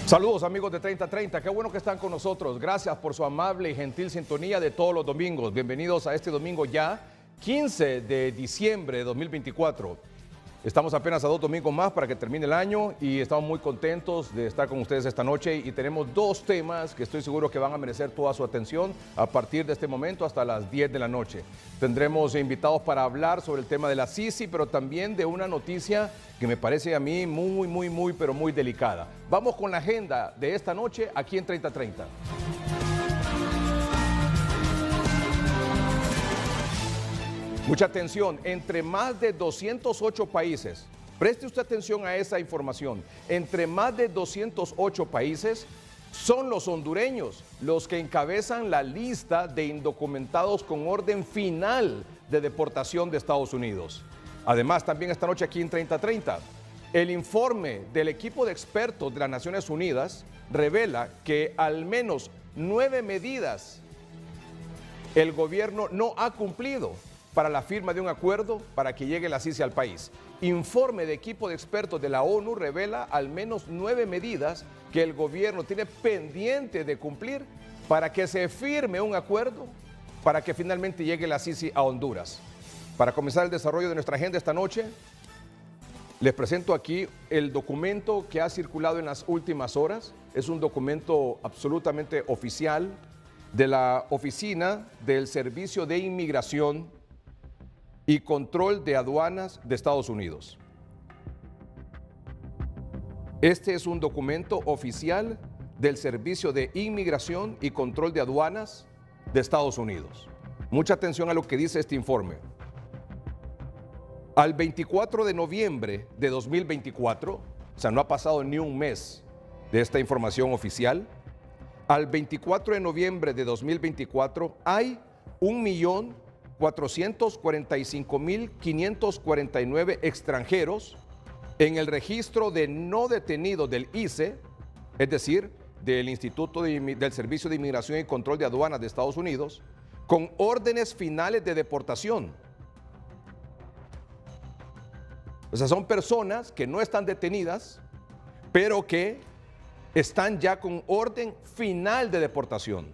Saludos amigos de 3030, qué bueno que están con nosotros. Gracias por su amable y gentil sintonía de todos los domingos. Bienvenidos a este domingo ya, 15 de diciembre de 2024. Estamos apenas a 2 domingos más para que termine el año y estamos muy contentos de estar con ustedes esta noche y tenemos dos temas que estoy seguro que van a merecer toda su atención a partir de este momento hasta las 10 de la noche. Tendremos invitados para hablar sobre el tema de la Sisi, pero también de una noticia que me parece a mí pero muy delicada. Vamos con la agenda de esta noche aquí en 3030. Mucha atención, entre más de 208 países, preste usted atención a esa información, entre más de 208 países son los hondureños los que encabezan la lista de indocumentados con orden final de deportación de Estados Unidos. Además, también esta noche aquí en 3030, el informe del equipo de expertos de las Naciones Unidas revela que al menos 9 medidas el gobierno no ha cumplido para la firma de un acuerdo para que llegue la Sisi al país. Informe de equipo de expertos de la ONU revela al menos 9 medidas que el gobierno tiene pendiente de cumplir para que se firme un acuerdo para que finalmente llegue la Sisi a Honduras. Para comenzar el desarrollo de nuestra agenda esta noche, les presento aquí el documento que ha circulado en las últimas horas. Es un documento absolutamente oficial de la Oficina del Servicio de Inmigración y Control de Aduanas de Estados Unidos. Este es un documento oficial del Servicio de Inmigración y Control de Aduanas de Estados Unidos. Mucha atención a lo que dice este informe. Al 24 de noviembre de 2024, o sea, no ha pasado ni un mes de esta información oficial, al 24 de noviembre de 2024 hay 1.445.549 extranjeros en el registro de no detenidos del ICE, es decir, del Instituto del Servicio de Inmigración y Control de Aduanas de Estados Unidos, con órdenes finales de deportación. O sea, son personas que no están detenidas, pero que están ya con orden final de deportación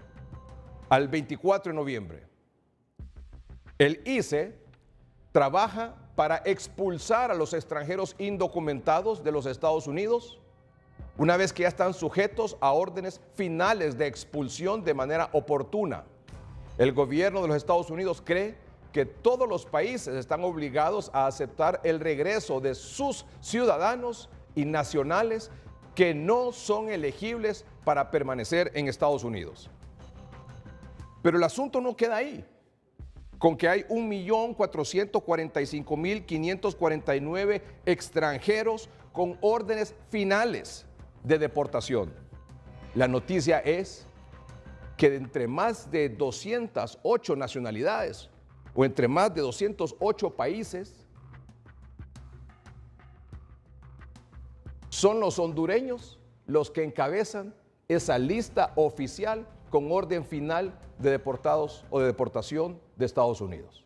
al 24 de noviembre. El ICE trabaja para expulsar a los extranjeros indocumentados de los Estados Unidos una vez que ya están sujetos a órdenes finales de expulsión de manera oportuna. El gobierno de los Estados Unidos cree que todos los países están obligados a aceptar el regreso de sus ciudadanos y nacionales que no son elegibles para permanecer en Estados Unidos. Pero el asunto no queda ahí, con que hay 1.445.549 extranjeros con órdenes finales de deportación. La noticia es que entre más de 208 nacionalidades o entre más de 208 países son los hondureños los que encabezan esa lista oficial con orden final de deportados o de deportación de Estados Unidos.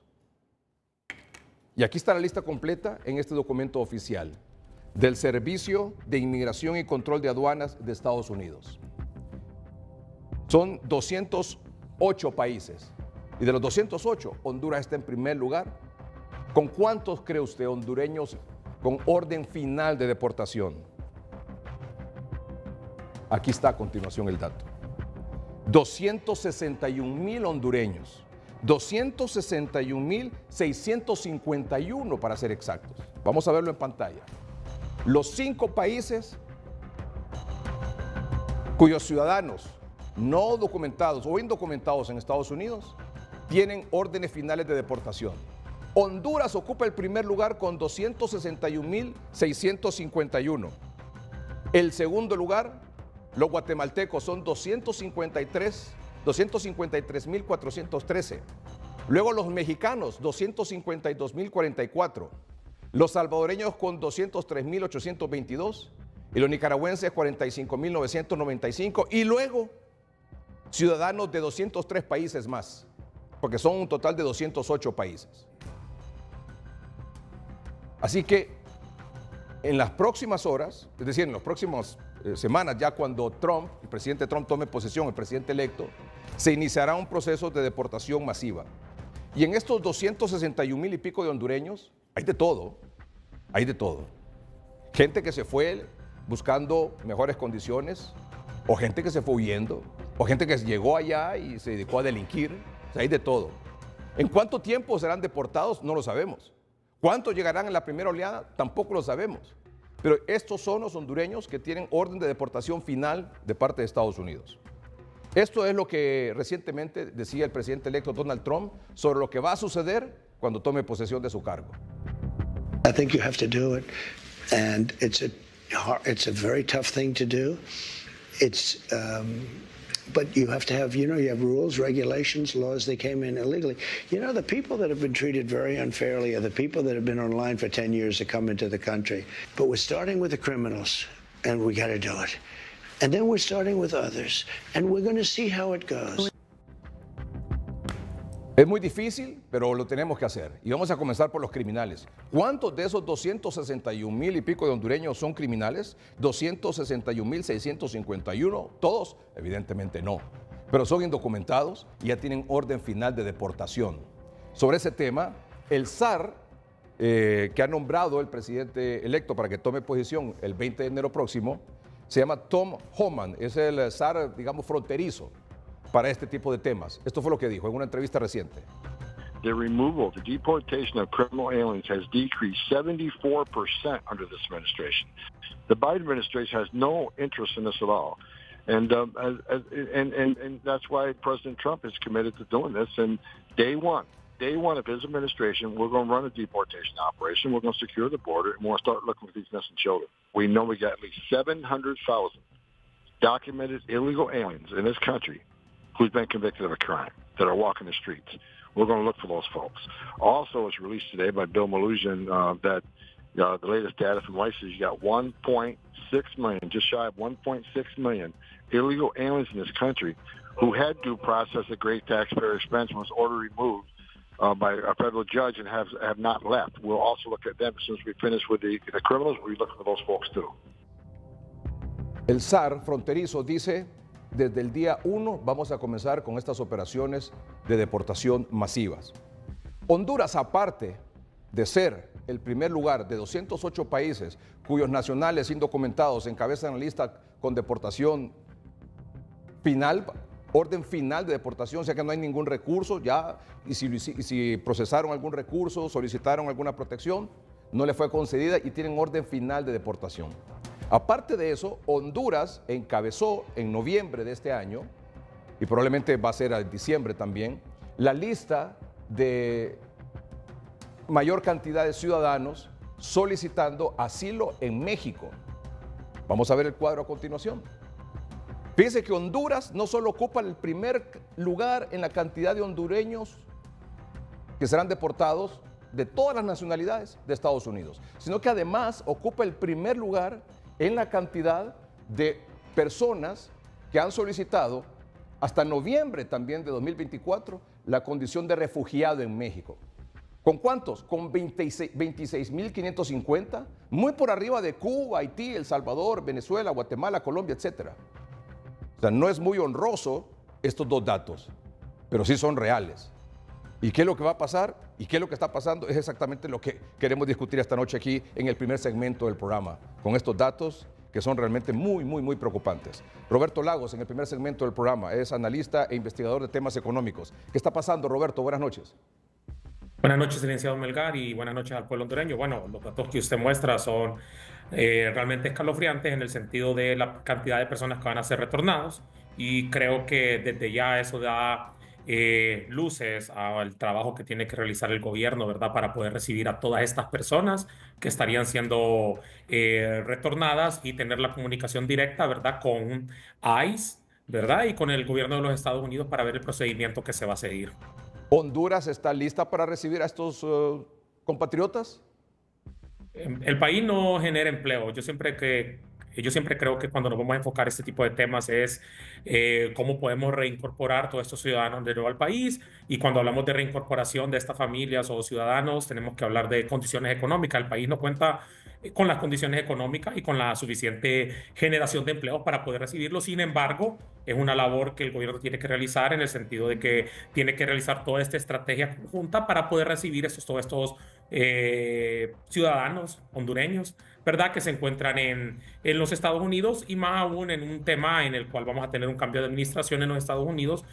Y aquí está la lista completa en este documento oficial del Servicio de Inmigración y Control de Aduanas de Estados Unidos. Son 208 países y de los 208, Honduras está en primer lugar. ¿Con cuántos cree usted hondureños con orden final de deportación? Aquí está a continuación el dato. 261.000 hondureños, 261.651 para ser exactos. Vamos a verlo en pantalla. Los 5 países cuyos ciudadanos no documentados o indocumentados en Estados Unidos tienen órdenes finales de deportación. Honduras ocupa el primer lugar con 261.651. El segundo lugar, los guatemaltecos, son 253.413. Luego los mexicanos, 252.044. Los salvadoreños con 203.822. Y los nicaragüenses, 45.995. Y luego, ciudadanos de 203 países más, porque son un total de 208 países. Así que en las próximas horas, es decir, en los próximos semanas, ya cuando el presidente Trump tome posesión, el presidente electo, se iniciará un proceso de deportación masiva. Y en estos 261,000 y pico de hondureños, hay de todo, hay de todo. Gente que se fue buscando mejores condiciones, o gente que se fue huyendo, o gente que llegó allá y se dedicó a delinquir, o sea, hay de todo. ¿En cuánto tiempo serán deportados? No lo sabemos. ¿Cuántos llegarán en la primera oleada? Tampoco lo sabemos. Pero estos son los hondureños que tienen orden de deportación final de parte de Estados Unidos. Esto es lo que recientemente decía el presidente electo Donald Trump sobre lo que va a suceder cuando tome posesión de su cargo. I think you have to do it, and it's a very tough thing to do. But you have to have, you have rules, regulations, laws. They came in illegally. The people that have been treated very unfairly are the people that have been online for 10 years to come into the country. But we're starting with the criminals, and we got to do it. And then we're starting with others, and we're going to see how it goes. Es muy difícil, pero lo tenemos que hacer. Y vamos a comenzar por los criminales. ¿Cuántos de esos 261,000 y pico de hondureños son criminales? 261,651. ¿Todos? Evidentemente no. Pero son indocumentados y ya tienen orden final de deportación. Sobre ese tema, el SAR, que ha nombrado el presidente electo para que tome posición el 20 de enero próximo, se llama Tom Homan. Es el SAR, digamos, fronterizo para este tipo de temas. Esto fue lo que dijo en una entrevista reciente. The deportation of criminal aliens has decreased 74% under this administration. The Biden administration has no interest in this at all. And that's why President Trump is committed to doing this. And day one of his administration, we're going to run a deportation operation. We're going to secure the border, and we're going to start looking for these missing children. We know we got at least 700,000 documented illegal aliens in this country who's been convicted of a crime that are walking the streets. We're going to look for those folks. Also, it's released today by Bill Maloogian that the latest data from ICE is you got 1.6 million, just shy of 1.6 million illegal aliens in this country who had due process at great taxpayer expense and was ordered removed by a federal judge and have not left. We'll also look at them as soon as we finish with the criminals. We'll be looking for those folks too. El SAR fronterizo dice: desde el día 1 vamos a comenzar con estas operaciones de deportación masivas. Honduras, aparte de ser el primer lugar de 208 países cuyos nacionales indocumentados encabezan la lista con deportación final, orden final de deportación, o sea que no hay ningún recurso ya, y si procesaron algún recurso, solicitaron alguna protección, no le fue concedida y tienen orden final de deportación. Aparte de eso, Honduras encabezó en noviembre de este año, y probablemente va a ser en diciembre también, la lista de mayor cantidad de ciudadanos solicitando asilo en México. Vamos a ver el cuadro a continuación. Fíjense que Honduras no solo ocupa el primer lugar en la cantidad de hondureños que serán deportados de todas las nacionalidades de Estados Unidos, sino que además ocupa el primer lugar en la cantidad de personas que han solicitado hasta noviembre también de 2024 la condición de refugiado en México. ¿Con cuántos? Con 26,550, muy por arriba de Cuba, Haití, El Salvador, Venezuela, Guatemala, Colombia, etc. O sea, no es muy honroso estos dos datos, pero sí son reales. ¿Y qué es lo que va a pasar? ¿Y qué es lo que está pasando? Es exactamente lo que queremos discutir esta noche aquí en el primer segmento del programa, con estos datos que son realmente muy preocupantes. Roberto Lagos, en el primer segmento del programa, es analista e investigador de temas económicos. ¿Qué está pasando, Roberto? Buenas noches. Buenas noches, licenciado Melgar, y buenas noches al pueblo hondureño. Bueno, los datos que usted muestra son realmente escalofriantes en el sentido de la cantidad de personas que van a ser retornados, y creo que desde ya eso da luces al trabajo que tiene que realizar el gobierno, ¿verdad?, para poder recibir a todas estas personas que estarían siendo retornadas y tener la comunicación directa, ¿verdad?, con ICE, ¿verdad?, y con el gobierno de los Estados Unidos para ver el procedimiento que se va a seguir. ¿Honduras está lista para recibir a estos compatriotas? El país no genera empleo. Yo siempre creo que cuando nos vamos a enfocar este tipo de temas es cómo podemos reincorporar todos estos ciudadanos de nuevo al país. Y cuando hablamos de reincorporación de estas familias o ciudadanos, tenemos que hablar de condiciones económicas. El país no cuenta con las condiciones económicas y con la suficiente generación de empleos para poder recibirlo. Sin embargo, es una labor que el gobierno tiene que realizar en el sentido de que tiene que realizar toda esta estrategia conjunta para poder recibir todos estos ciudadanos hondureños, ¿verdad? Que se encuentran en los Estados Unidos y más aún en un tema en el cual vamos a tener un cambio de administración en los Estados Unidos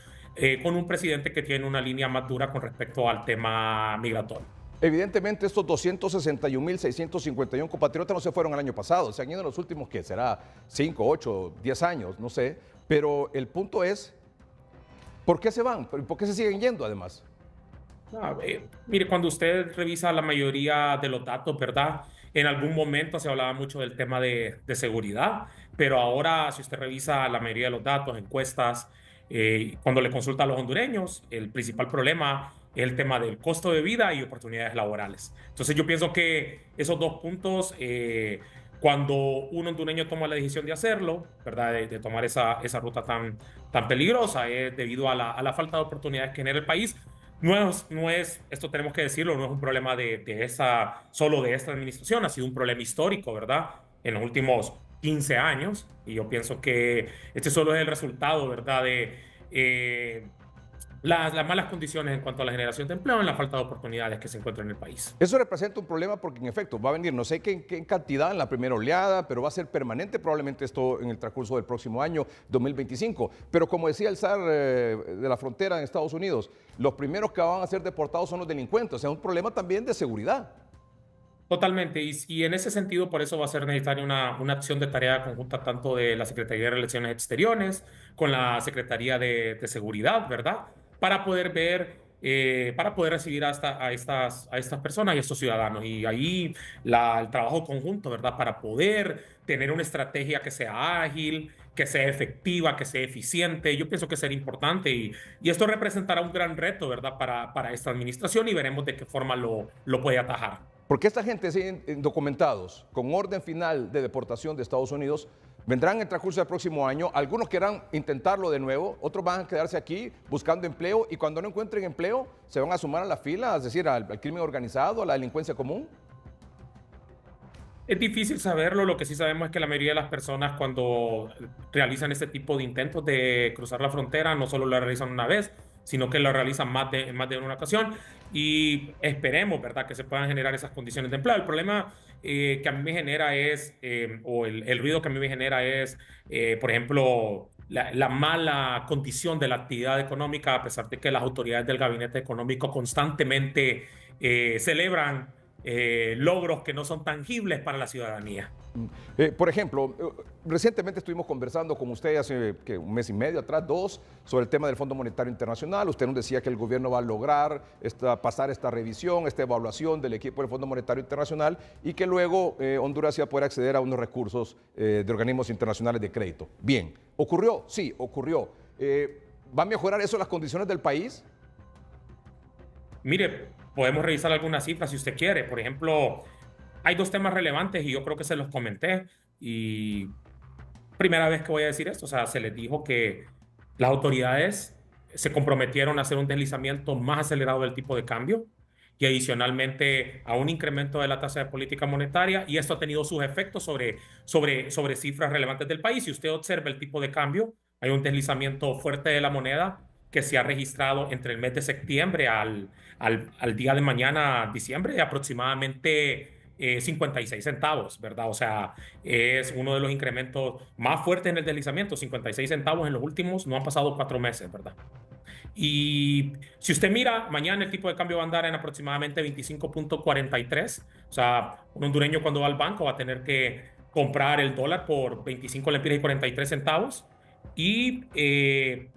con un presidente que tiene una línea más dura con respecto al tema migratorio. Evidentemente, estos 261.651 compatriotas no se fueron el año pasado, se han ido en los últimos, ¿qué será? 5, 8, 10 años, no sé. Pero el punto es, ¿por qué se van? ¿Por qué se siguen yendo además? Mire, cuando usted revisa la mayoría de los datos, ¿verdad? En algún momento se hablaba mucho del tema de seguridad, pero ahora si usted revisa la mayoría de los datos, encuestas, cuando le consulta a los hondureños, el principal problema es el tema del costo de vida y oportunidades laborales. Entonces yo pienso que esos dos puntos, cuando un hondureño toma la decisión de hacerlo, ¿verdad? De tomar esa ruta tan peligrosa, es debido a la falta de oportunidades que genera el país. Esto tenemos que decirlo, no es un problema solo de esta administración, ha sido un problema histórico, ¿verdad? En los últimos 15 años, y yo pienso que este solo es el resultado, ¿verdad? De las malas condiciones en cuanto a la generación de empleo y la falta de oportunidades que se encuentran en el país. Eso representa un problema porque en efecto va a venir, no sé qué cantidad en la primera oleada, pero va a ser permanente probablemente esto en el transcurso del próximo año 2025. Pero como decía el zar de la frontera en Estados Unidos, los primeros que van a ser deportados son los delincuentes, o sea, es un problema también de seguridad. Totalmente, y en ese sentido por eso va a ser necesaria una acción de tarea conjunta tanto de la Secretaría de Relaciones Exteriores con la Secretaría de Seguridad, ¿verdad? Para poder para poder recibir a estas personas y a estos ciudadanos. Y ahí el trabajo conjunto, ¿verdad? Para poder tener una estrategia que sea ágil, que sea efectiva, que sea eficiente. Yo pienso que será importante y esto representará un gran reto, ¿verdad? Para esta administración y veremos de qué forma lo puede atajar. Porque esta gente siguen indocumentados, con orden final de deportación de Estados Unidos, vendrán en el transcurso del próximo año, algunos querrán intentarlo de nuevo, otros van a quedarse aquí buscando empleo y cuando no encuentren empleo se van a sumar a la fila, es decir, al crimen organizado, a la delincuencia común. Es difícil saberlo, lo que sí sabemos es que la mayoría de las personas cuando realizan este tipo de intentos de cruzar la frontera no solo lo realizan una vez, sino que lo realizan más de una ocasión y esperemos, ¿verdad?, que se puedan generar esas condiciones de empleo. El problema que a mí me genera o el ruido que a mí me genera es, por ejemplo, la mala condición de la actividad económica, a pesar de que las autoridades del gabinete económico constantemente celebran logros que no son tangibles para la ciudadanía. Por ejemplo, recientemente estuvimos conversando con usted hace un mes y medio atrás, 2, sobre el tema del Fondo Monetario Internacional. Usted nos decía que el gobierno va a lograr pasar esta revisión, esta evaluación del equipo del Fondo Monetario Internacional y que luego Honduras iba a poder acceder a unos recursos de organismos internacionales de crédito. Bien, ¿ocurrió? Sí, ocurrió. ¿Va a mejorar eso las condiciones del país? Mire, podemos revisar algunas cifras si usted quiere. Por ejemplo, hay dos temas relevantes y yo creo que se los comenté y primera vez que voy a decir esto, o sea, se les dijo que las autoridades se comprometieron a hacer un deslizamiento más acelerado del tipo de cambio y adicionalmente a un incremento de la tasa de política monetaria y esto ha tenido sus efectos sobre cifras relevantes del país. Si usted observa el tipo de cambio, hay un deslizamiento fuerte de la moneda que se ha registrado entre el mes de septiembre al día de mañana, diciembre, de aproximadamente 56 centavos, ¿verdad? O sea, es uno de los incrementos más fuertes en el deslizamiento, 56 centavos en los últimos, no han pasado 4 meses, ¿verdad? Y si usted mira, mañana el tipo de cambio va a andar en aproximadamente 25.43, o sea, un hondureño cuando va al banco va a tener que comprar el dólar por 25 lempiras y 43 centavos. Y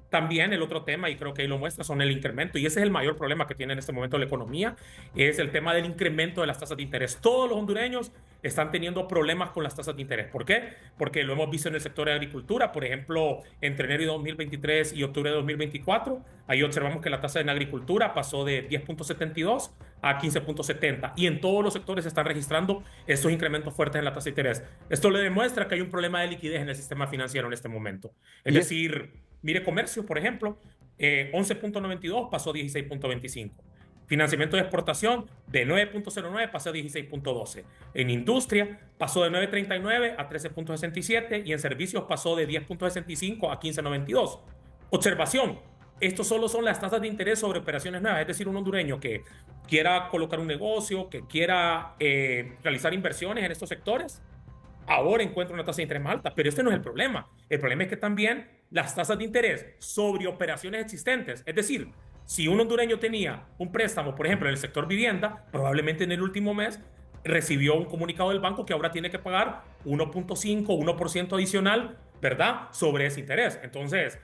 también el otro tema, y creo que ahí lo muestra, son el incremento. Y ese es el mayor problema que tiene en este momento la economía, es el tema del incremento de las tasas de interés. Todos los hondureños están teniendo problemas con las tasas de interés. ¿Por qué? Porque lo hemos visto en el sector de agricultura. Por ejemplo, entre enero de 2023 y octubre de 2024, ahí observamos que la tasa en agricultura pasó de 10.72 a 15.70. Y en todos los sectores se están registrando estos incrementos fuertes en la tasa de interés. Esto le demuestra que hay un problema de liquidez en el sistema financiero en este momento. Es decir, mire comercio, por ejemplo, 11.92 pasó a 16.25. Financiamiento de exportación de 9.09 pasó a 16.12. En industria pasó de 9.39 a 13.67 y en servicios pasó de 10.65 a 15.92. Observación, estos solo son las tasas de interés sobre operaciones nuevas, es decir, un hondureño que quiera colocar un negocio, que quiera realizar inversiones en estos sectores, ahora encuentra una tasa de interés más alta, pero este no es el problema. El problema es que también las tasas de interés sobre operaciones existentes, es decir, si un hondureño tenía un préstamo, por ejemplo, en el sector vivienda, probablemente en el último mes recibió un comunicado del banco que ahora tiene que pagar 1.5, 1% adicional, ¿verdad?, sobre ese interés. Entonces,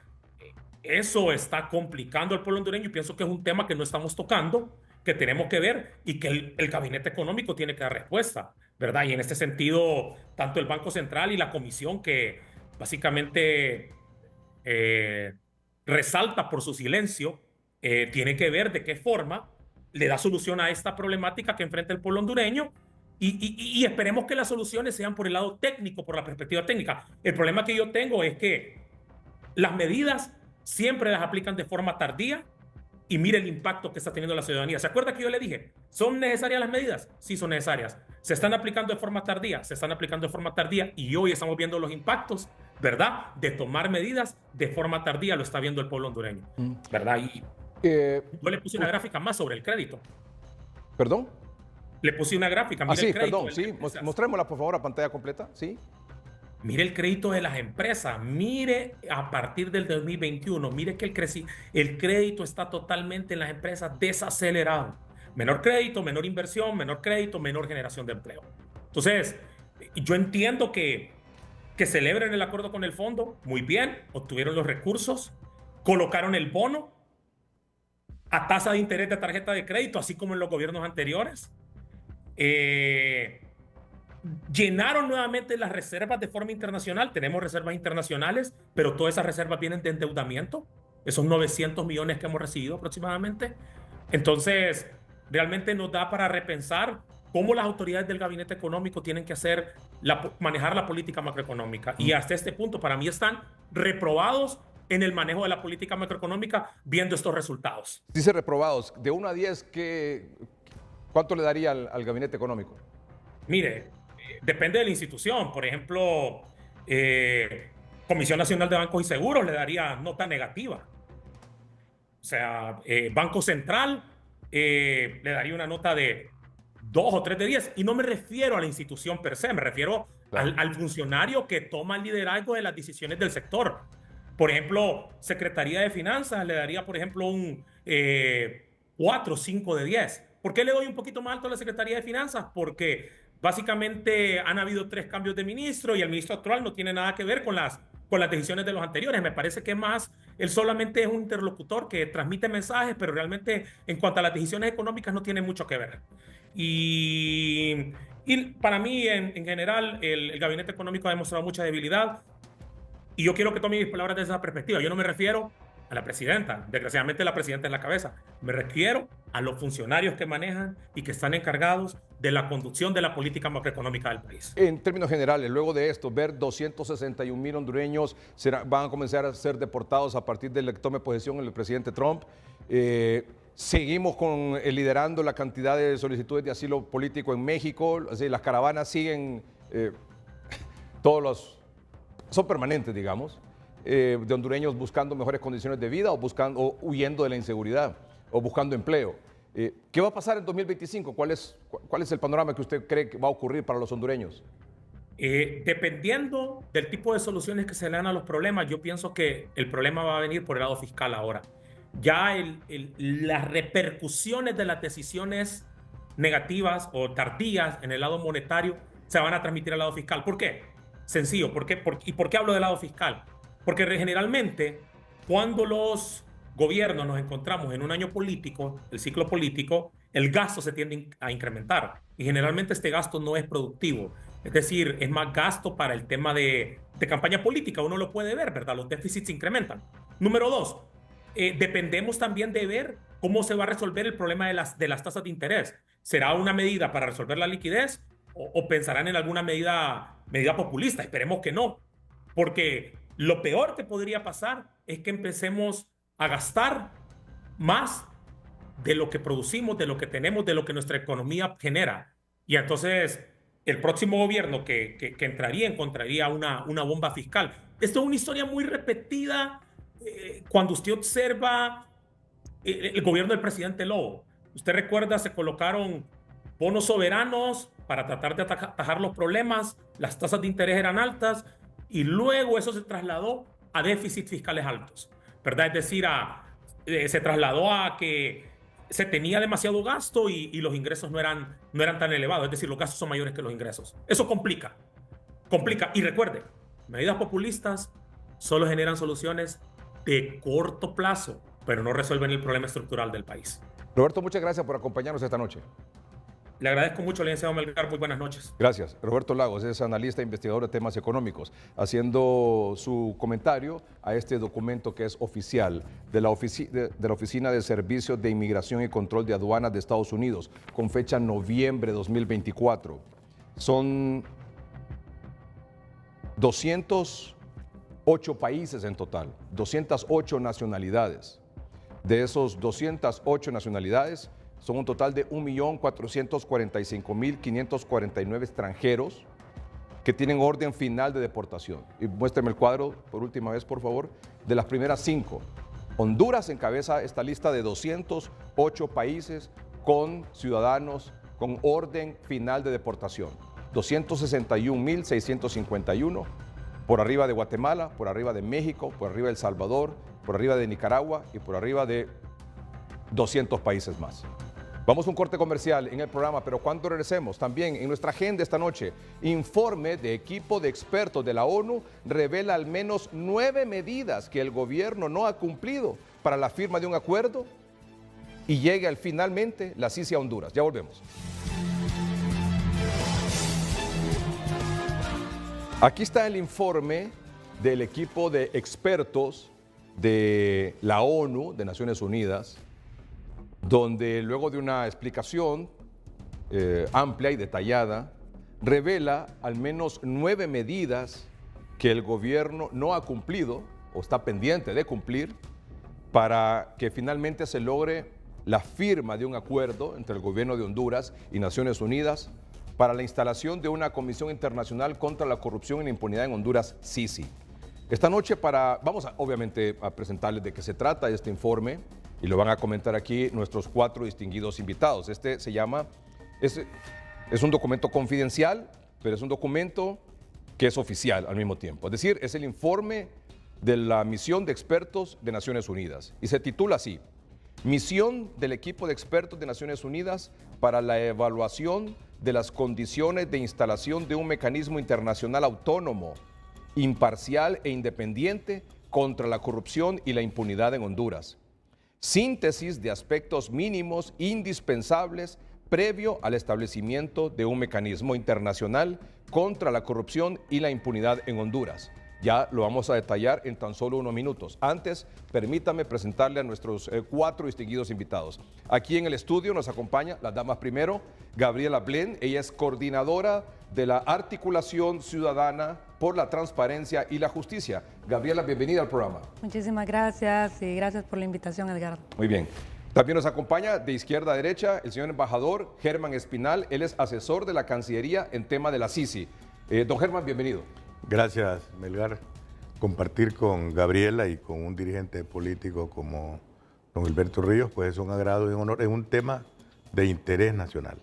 eso está complicando al pueblo hondureño y pienso que es un tema que no estamos tocando, que tenemos que ver y que el gabinete económico tiene que dar respuesta, ¿verdad? Y en este sentido, tanto el Banco Central y la Comisión, que básicamente resalta por su silencio, tiene que ver de qué forma le da solución a esta problemática que enfrenta el pueblo hondureño y esperemos que las soluciones sean por el lado técnico, por la perspectiva técnica. El problema que yo tengo es que las medidas siempre las aplican de forma tardía y mire el impacto que está teniendo la ciudadanía. ¿Se acuerda que yo le dije, ¿son necesarias las medidas? Sí, son necesarias. ¿Se están aplicando de forma tardía? Se están aplicando de forma tardía y hoy estamos viendo los impactos, ¿verdad?, de tomar medidas de forma tardía. Lo está viendo el pueblo hondureño, ¿verdad? Y yo le puse una gráfica más sobre el crédito. ¿Perdón? Le puse una gráfica. Mire sí, perdón, sí. Mostrémosla, por favor, a pantalla completa, sí. Mire el crédito de las empresas, mire a partir del 2021, mire que el crédito está totalmente en las empresas desacelerado. Menor crédito, menor inversión, menor crédito, menor generación de empleo. Entonces, yo entiendo que celebren el acuerdo con el fondo, muy bien, obtuvieron los recursos, colocaron el bono a tasa de interés de tarjeta de crédito, así como en los gobiernos anteriores. Llenaron nuevamente las reservas de forma internacional. Tenemos reservas internacionales, pero todas esas reservas vienen de endeudamiento. Esos 900 millones que hemos recibido aproximadamente. Entonces, realmente nos da para repensar cómo las autoridades del gabinete económico tienen que manejar la política macroeconómica. Y hasta este punto, para mí, están reprobados en el manejo de la política macroeconómica viendo estos resultados. Dice reprobados. De 1 a 10, ¿cuánto le daría al gabinete económico? Mire, depende de la institución. Por ejemplo, Comisión Nacional de Bancos y Seguros le daría nota negativa. O sea, Banco Central le daría una nota de 2 o 3 de 10. Y no me refiero a la institución per se, me refiero al funcionario que toma el liderazgo de las decisiones del sector. Por ejemplo, Secretaría de Finanzas le daría, por ejemplo, un 4 o 5 de 10. ¿Por qué le doy un poquito más alto a la Secretaría de Finanzas? Porque básicamente han habido 3 cambios de ministro y el ministro actual no tiene nada que ver con las decisiones de los anteriores. Me parece que él solamente es un interlocutor que transmite mensajes, pero realmente en cuanto a las decisiones económicas no tiene mucho que ver. Y para mí, en general, el gabinete económico ha demostrado mucha debilidad. Y yo quiero que tome mis palabras desde esa perspectiva. Yo no me refiero a la presidenta. Desgraciadamente la presidenta es la cabeza. Me refiero a los funcionarios que manejan y que están encargados de la conducción de la política macroeconómica del país. En términos generales, luego de esto, ver 261,000 hondureños van a comenzar a ser deportados a partir de que tome posesión el presidente Trump. Seguimos liderando la cantidad de solicitudes de asilo político en México. Así, las caravanas siguen, son permanentes, digamos, de hondureños buscando mejores condiciones de vida o huyendo de la inseguridad o buscando empleo. ¿Qué va a pasar en 2025? ¿Cuál es el panorama que usted cree que va a ocurrir para los hondureños? Dependiendo del tipo de soluciones que se le dan a los problemas, yo pienso que el problema va a venir por el lado fiscal ahora. Ya las repercusiones de las decisiones negativas o tardías en el lado monetario se van a transmitir al lado fiscal. ¿Por qué? Sencillo. ¿Y por qué hablo del lado fiscal? Porque generalmente cuando los gobiernos nos encontramos en un año político, el ciclo político, el gasto se tiende a incrementar y generalmente este gasto no es productivo. Es decir, es más gasto para el tema de campaña política. Uno lo puede ver, ¿verdad? Los déficits se incrementan. Número 2, dependemos también de ver cómo se va a resolver el problema de las tasas de interés. ¿Será una medida para resolver la liquidez o pensarán en alguna medida populista? Esperemos que no, porque lo peor que podría pasar es que empecemos a gastar más de lo que producimos, de lo que tenemos, de lo que nuestra economía genera. Y entonces el próximo gobierno que entraría encontraría una bomba fiscal. Esto es una historia muy repetida cuando usted observa el gobierno del presidente Lobo. Usted recuerda, se colocaron bonos soberanos para tratar de atajar los problemas, las tasas de interés eran altas y luego eso se trasladó a déficits fiscales altos, ¿verdad? Es decir, se trasladó a que se tenía demasiado gasto y los ingresos no eran tan elevados, es decir, los gastos son mayores que los ingresos. Eso complica. Y recuerde, medidas populistas solo generan soluciones de corto plazo, pero no resuelven el problema estructural del país. Roberto, muchas gracias por acompañarnos esta noche. Le agradezco mucho, licenciado Melgar. Muy buenas noches. Gracias. Roberto Lagos es analista e investigador de temas económicos, haciendo su comentario a este documento que es oficial de la Oficina de Servicios de Inmigración y Control de Aduanas de Estados Unidos, con fecha noviembre de 2024. Son 208 países en total, 208 nacionalidades. De esos 208 nacionalidades, son un total de 1.445.549 extranjeros que tienen orden final de deportación. Y muéstrame el cuadro por última vez, por favor, de las primeras 5. Honduras encabeza esta lista de 208 países con ciudadanos con orden final de deportación. 261.651, por arriba de Guatemala, por arriba de México, por arriba de El Salvador, por arriba de Nicaragua y por arriba de 200 países más. Vamos a un corte comercial en el programa, pero cuando regresemos, también en nuestra agenda esta noche, informe de equipo de expertos de la ONU revela al menos 9 medidas que el gobierno no ha cumplido para la firma de un acuerdo y llega finalmente la CICI a Honduras. Ya volvemos. Aquí está el informe del equipo de expertos de la ONU, de Naciones Unidas, donde luego de una explicación amplia y detallada, revela al menos 9 medidas que el gobierno no ha cumplido o está pendiente de cumplir para que finalmente se logre la firma de un acuerdo entre el gobierno de Honduras y Naciones Unidas para la instalación de una Comisión Internacional contra la Corrupción y la Impunidad en Honduras, CICI. Esta noche vamos obviamente a presentarles de qué se trata este informe y lo van a comentar aquí nuestros 4 distinguidos invitados. Este se llama, es un documento confidencial, pero es un documento que es oficial al mismo tiempo. Es decir, es el informe de la misión de expertos de Naciones Unidas y se titula así: Misión del equipo de expertos de Naciones Unidas para la evaluación de las condiciones de instalación de un mecanismo internacional autónomo, imparcial e independiente contra la corrupción y la impunidad en Honduras. Síntesis de aspectos mínimos indispensables previo al establecimiento de un mecanismo internacional contra la corrupción y la impunidad en Honduras. Ya lo vamos a detallar en tan solo unos minutos. Antes, permítame presentarle a nuestros 4 distinguidos invitados. Aquí en el estudio nos acompaña, las damas primero, Gabriela Blend. Ella es coordinadora de la Articulación Ciudadana por la Transparencia y la Justicia. Gabriela, bienvenida al programa. Muchísimas gracias y gracias por la invitación, Edgardo. Muy bien. También nos acompaña de izquierda a derecha el señor embajador Germán Espinal. Él es asesor de la Cancillería en tema de la CICI. Don Germán, bienvenido. Gracias, Melgar. Compartir con Gabriela y con un dirigente político como don Gilberto Ríos, pues es un agrado y un honor. Es un tema de interés nacional.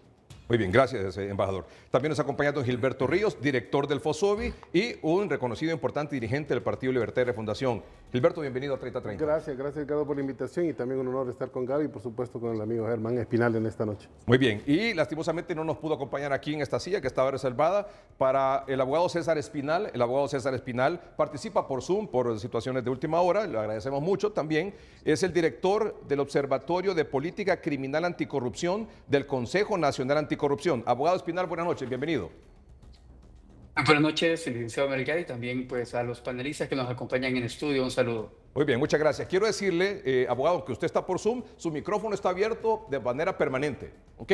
Muy bien, gracias, embajador. También nos acompaña don Gilberto Ríos, director del FOSOBI y un reconocido importante dirigente del Partido Libertad y Refundación. Gilberto, bienvenido a 3030. Gracias, Ricardo, por la invitación y también un honor estar con Gaby y por supuesto con el amigo Germán Espinal en esta noche. Muy bien, y lastimosamente no nos pudo acompañar aquí en esta silla que estaba reservada para el abogado César Espinal. El abogado César Espinal participa por Zoom por situaciones de última hora, le agradecemos mucho también. Es el director del Observatorio de Política Criminal Anticorrupción del Consejo Nacional Anticorrupción. Abogado Espinal, buenas noches, bienvenido. Buenas noches, licenciado Melgar, y también pues a los panelistas que nos acompañan en estudio, un saludo. Muy bien, muchas gracias. Quiero decirle, abogado, que usted está por Zoom, su micrófono está abierto de manera permanente, ¿ok?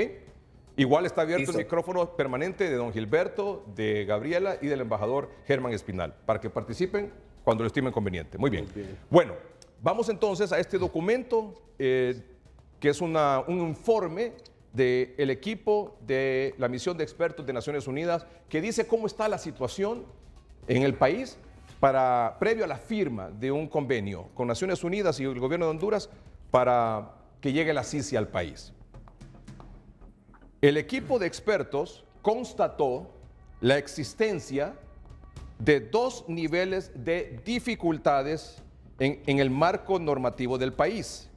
Igual está abierto el micrófono permanente de don Gilberto, de Gabriela y del embajador Germán Espinal, para que participen cuando lo estimen conveniente. Muy bien. Bueno, vamos entonces a este documento. que es un informe del equipo de la misión de expertos de Naciones Unidas que dice cómo está la situación en el país previo a la firma de un convenio con Naciones Unidas y el gobierno de Honduras para que llegue la Sisi al país. El equipo de expertos constató la existencia de 2 niveles de dificultades en el marco normativo del país,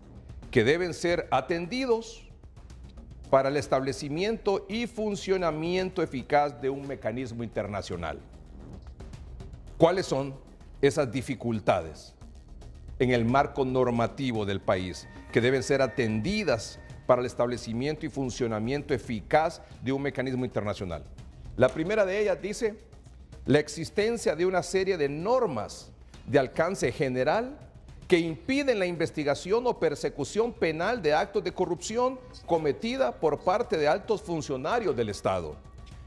que deben ser atendidos para el establecimiento y funcionamiento eficaz de un mecanismo internacional. ¿Cuáles son esas dificultades en el marco normativo del país que deben ser atendidas para el establecimiento y funcionamiento eficaz de un mecanismo internacional? La primera de ellas dice la existencia de una serie de normas de alcance general que impiden la investigación o persecución penal de actos de corrupción cometida por parte de altos funcionarios del Estado,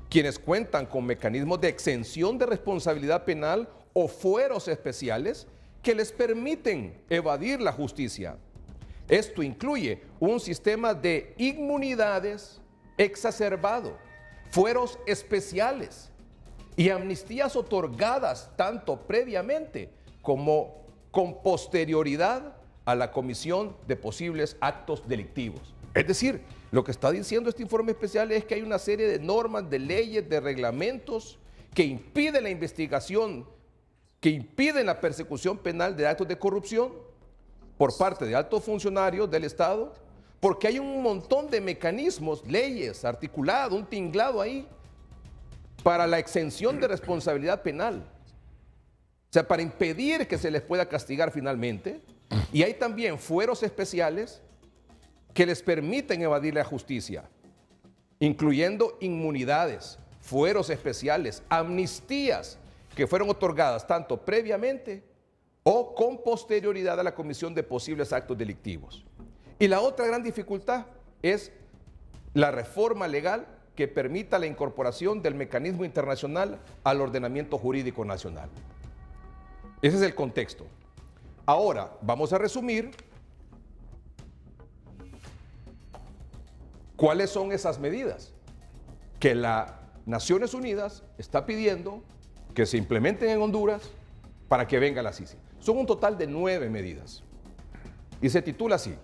quienes cuentan con mecanismos de exención de responsabilidad penal o fueros especiales que les permiten evadir la justicia. Esto incluye un sistema de inmunidades exacerbado, fueros especiales y amnistías otorgadas tanto previamente como con posterioridad a la comisión de posibles actos delictivos. Es decir, lo que está diciendo este informe especial es que hay una serie de normas, de leyes, de reglamentos que impiden la investigación, que impiden la persecución penal de actos de corrupción por parte de altos funcionarios del Estado, porque hay un montón de mecanismos, leyes, articulado, un tinglado ahí, para la exención de responsabilidad penal. O sea, para impedir que se les pueda castigar finalmente. Y hay también fueros especiales que les permiten evadir la justicia, incluyendo inmunidades, fueros especiales, amnistías que fueron otorgadas tanto previamente o con posterioridad a la comisión de posibles actos delictivos. Y la otra gran dificultad es la reforma legal que permita la incorporación del mecanismo internacional al ordenamiento jurídico nacional. Ese es el contexto. Ahora vamos a resumir cuáles son esas medidas que las Naciones Unidas está pidiendo que se implementen en Honduras para que venga la Sisi. Son un total de 9 medidas. Y se titula así: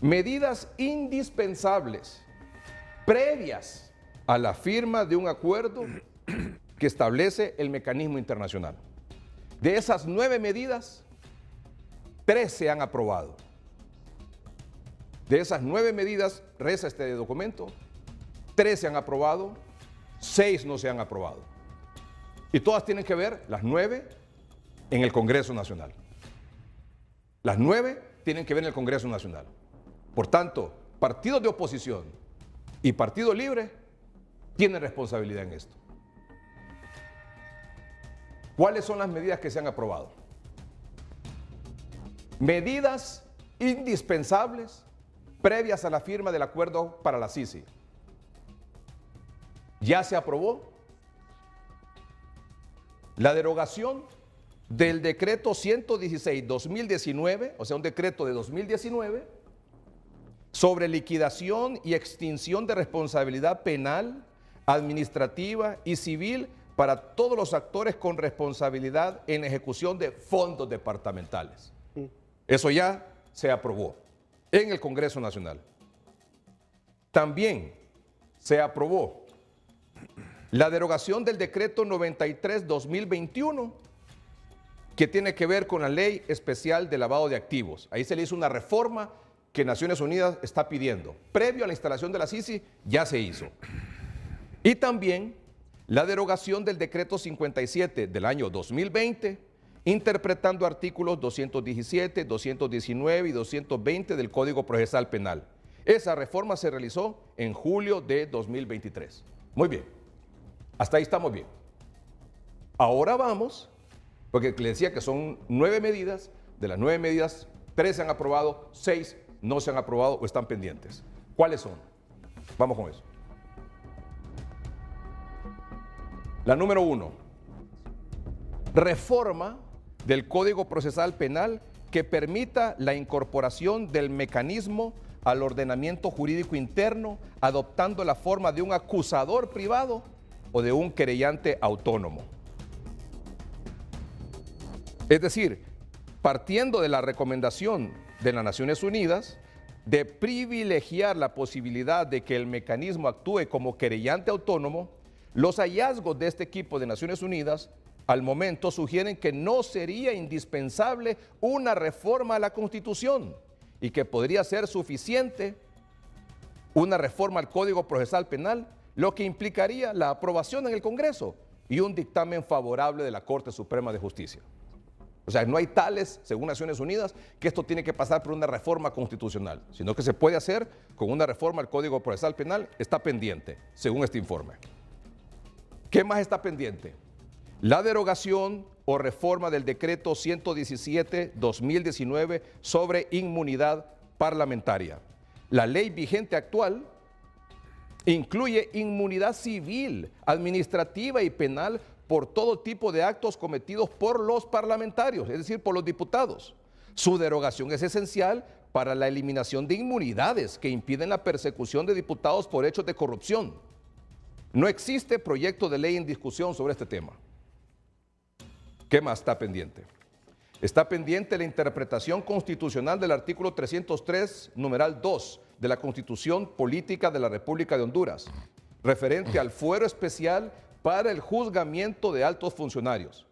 medidas indispensables previas a la firma de un acuerdo que establece el mecanismo internacional. De esas 9 medidas, 3 se han aprobado. De esas 9 medidas, reza este documento, 3 se han aprobado, 6 no se han aprobado. Y todas tienen que ver, las 9, en el Congreso Nacional. Las 9 tienen que ver en el Congreso Nacional. Por tanto, partidos de oposición y Partido Libre tienen responsabilidad en esto. ¿Cuáles son las medidas que se han aprobado? Medidas indispensables previas a la firma del acuerdo para la Sisi. Ya se aprobó la derogación del decreto 116/2019, o sea, un decreto de 2019, sobre liquidación y extinción de responsabilidad penal, administrativa y civil para todos los actores con responsabilidad en ejecución de fondos departamentales. Eso ya se aprobó en el Congreso Nacional. También se aprobó la derogación del decreto 93/2021, que tiene que ver con la Ley Especial de Lavado de Activos. Ahí se le hizo una reforma que Naciones Unidas está pidiendo. Previo a la instalación de la Sisi, ya se hizo. Y también la derogación del decreto 57 del año 2020, interpretando artículos 217, 219 y 220 del Código Procesal Penal. Esa reforma se realizó en julio de 2023. Muy bien, hasta ahí estamos bien. Ahora vamos, porque le decía que son 9 medidas, de las 9 medidas, 3 se han aprobado, 6 no se han aprobado o están pendientes. ¿Cuáles son? Vamos con eso. La número 1, reforma del Código Procesal Penal que permita la incorporación del mecanismo al ordenamiento jurídico interno, adoptando la forma de un acusador privado o de un querellante autónomo. Es decir, partiendo de la recomendación de las Naciones Unidas de privilegiar la posibilidad de que el mecanismo actúe como querellante autónomo, los hallazgos de este equipo de Naciones Unidas al momento sugieren que no sería indispensable una reforma a la Constitución y que podría ser suficiente una reforma al Código Procesal Penal, lo que implicaría la aprobación en el Congreso y un dictamen favorable de la Corte Suprema de Justicia. O sea, no hay tales, según Naciones Unidas, que esto tiene que pasar por una reforma constitucional, sino que se puede hacer con una reforma al Código Procesal Penal, está pendiente, según este informe. ¿Qué más está pendiente? La derogación o reforma del decreto 117/2019 sobre inmunidad parlamentaria. La ley vigente actual incluye inmunidad civil, administrativa y penal por todo tipo de actos cometidos por los parlamentarios, es decir, por los diputados. Su derogación es esencial para la eliminación de inmunidades que impiden la persecución de diputados por hechos de corrupción. No existe proyecto de ley en discusión sobre este tema. ¿Qué más está pendiente? Está pendiente la interpretación constitucional del artículo 303, numeral 2 de la Constitución Política de la República de Honduras, referente al fuero especial para el juzgamiento de altos funcionarios.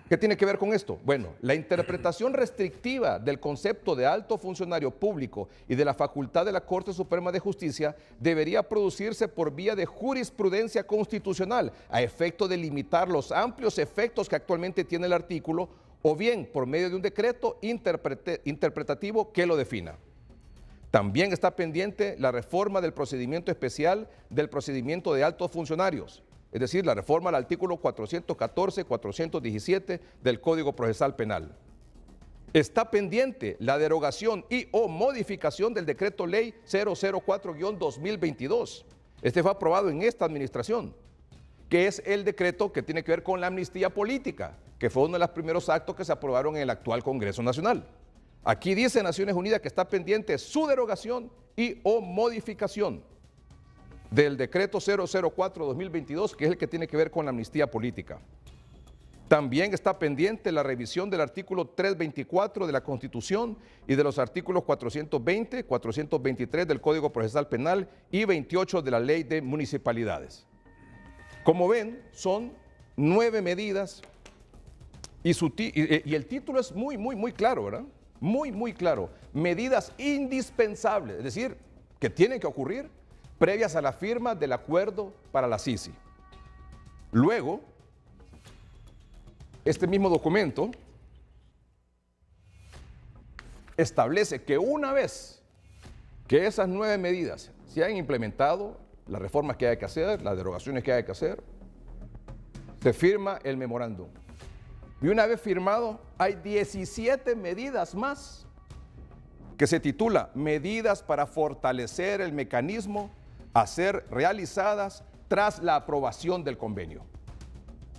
¿Qué tiene que ver con esto? Bueno, la interpretación restrictiva del concepto de alto funcionario público y de la facultad de la Corte Suprema de Justicia debería producirse por vía de jurisprudencia constitucional a efecto de limitar los amplios efectos que actualmente tiene el artículo o bien por medio de un decreto interpretativo que lo defina. También está pendiente la reforma del procedimiento especial del procedimiento de altos funcionarios, es decir, la reforma al artículo 414, 417 del Código Procesal Penal. Está pendiente la derogación y o modificación del decreto ley 004-2022. Este fue aprobado en esta administración, que es el decreto que tiene que ver con la amnistía política, que fue uno de los primeros actos que se aprobaron en el actual Congreso Nacional. Aquí dice Naciones Unidas que está pendiente su derogación y o modificación del decreto 004-2022, que es el que tiene que ver con la amnistía política. También está pendiente la revisión del artículo 324 de la Constitución y de los artículos 420, 423 del Código Procesal Penal y 28 de la Ley de Municipalidades. Como ven, son 9 medidas y el título es muy claro, ¿verdad? Muy claro. Medidas indispensables, es decir, que tienen que ocurrir previas a la firma del acuerdo para la Sisi. Luego, este mismo documento establece que una vez que esas 9 medidas se han implementado, las reformas que hay que hacer, las derogaciones que hay que hacer, se firma el memorándum. Y una vez firmado, hay 17 medidas más que se titula Medidas para fortalecer el mecanismo a ser realizadas tras la aprobación del convenio.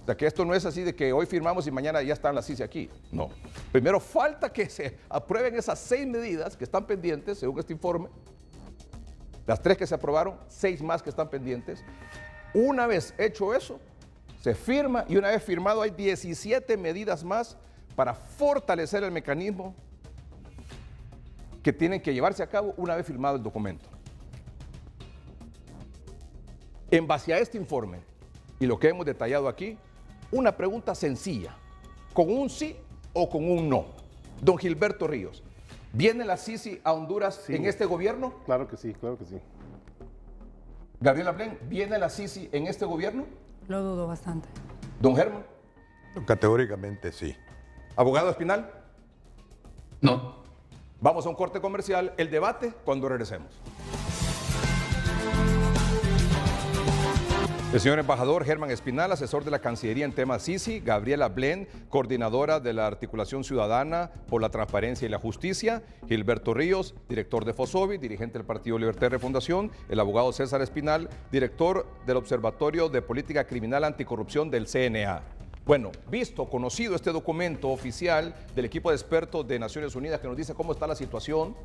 O sea que esto no es así de que hoy firmamos y mañana ya están las CICI aquí. No. Primero falta que se aprueben esas 6 medidas que están pendientes, según este informe. Las 3 que se aprobaron, 6 más que están pendientes. Una vez hecho eso, se firma y una vez firmado hay 17 medidas más para fortalecer el mecanismo que tienen que llevarse a cabo una vez firmado el documento. En base a este informe y lo que hemos detallado aquí, una pregunta sencilla, con un sí o con un no. Don Gilberto Ríos, ¿viene la Sisi a Honduras en este gobierno? Claro que sí, claro que sí. Gabriela Blén, ¿viene la Sisi en este gobierno? Lo dudo bastante. Don Germán. Categóricamente sí. Abogado Espinal. No. Vamos a un corte comercial. El debate cuando regresemos. El señor embajador Germán Espinal, asesor de la Cancillería en temas Sisi, Gabriela Blén, coordinadora de la Articulación Ciudadana por la Transparencia y la Justicia, Gilberto Ríos, director de FOSOBI, dirigente del Partido Libertad y Refundación, el abogado César Espinal, director del Observatorio de Política Criminal Anticorrupción del CNA. Bueno, visto, conocido este documento oficial del equipo de expertos de Naciones Unidas que nos dice cómo está la situación,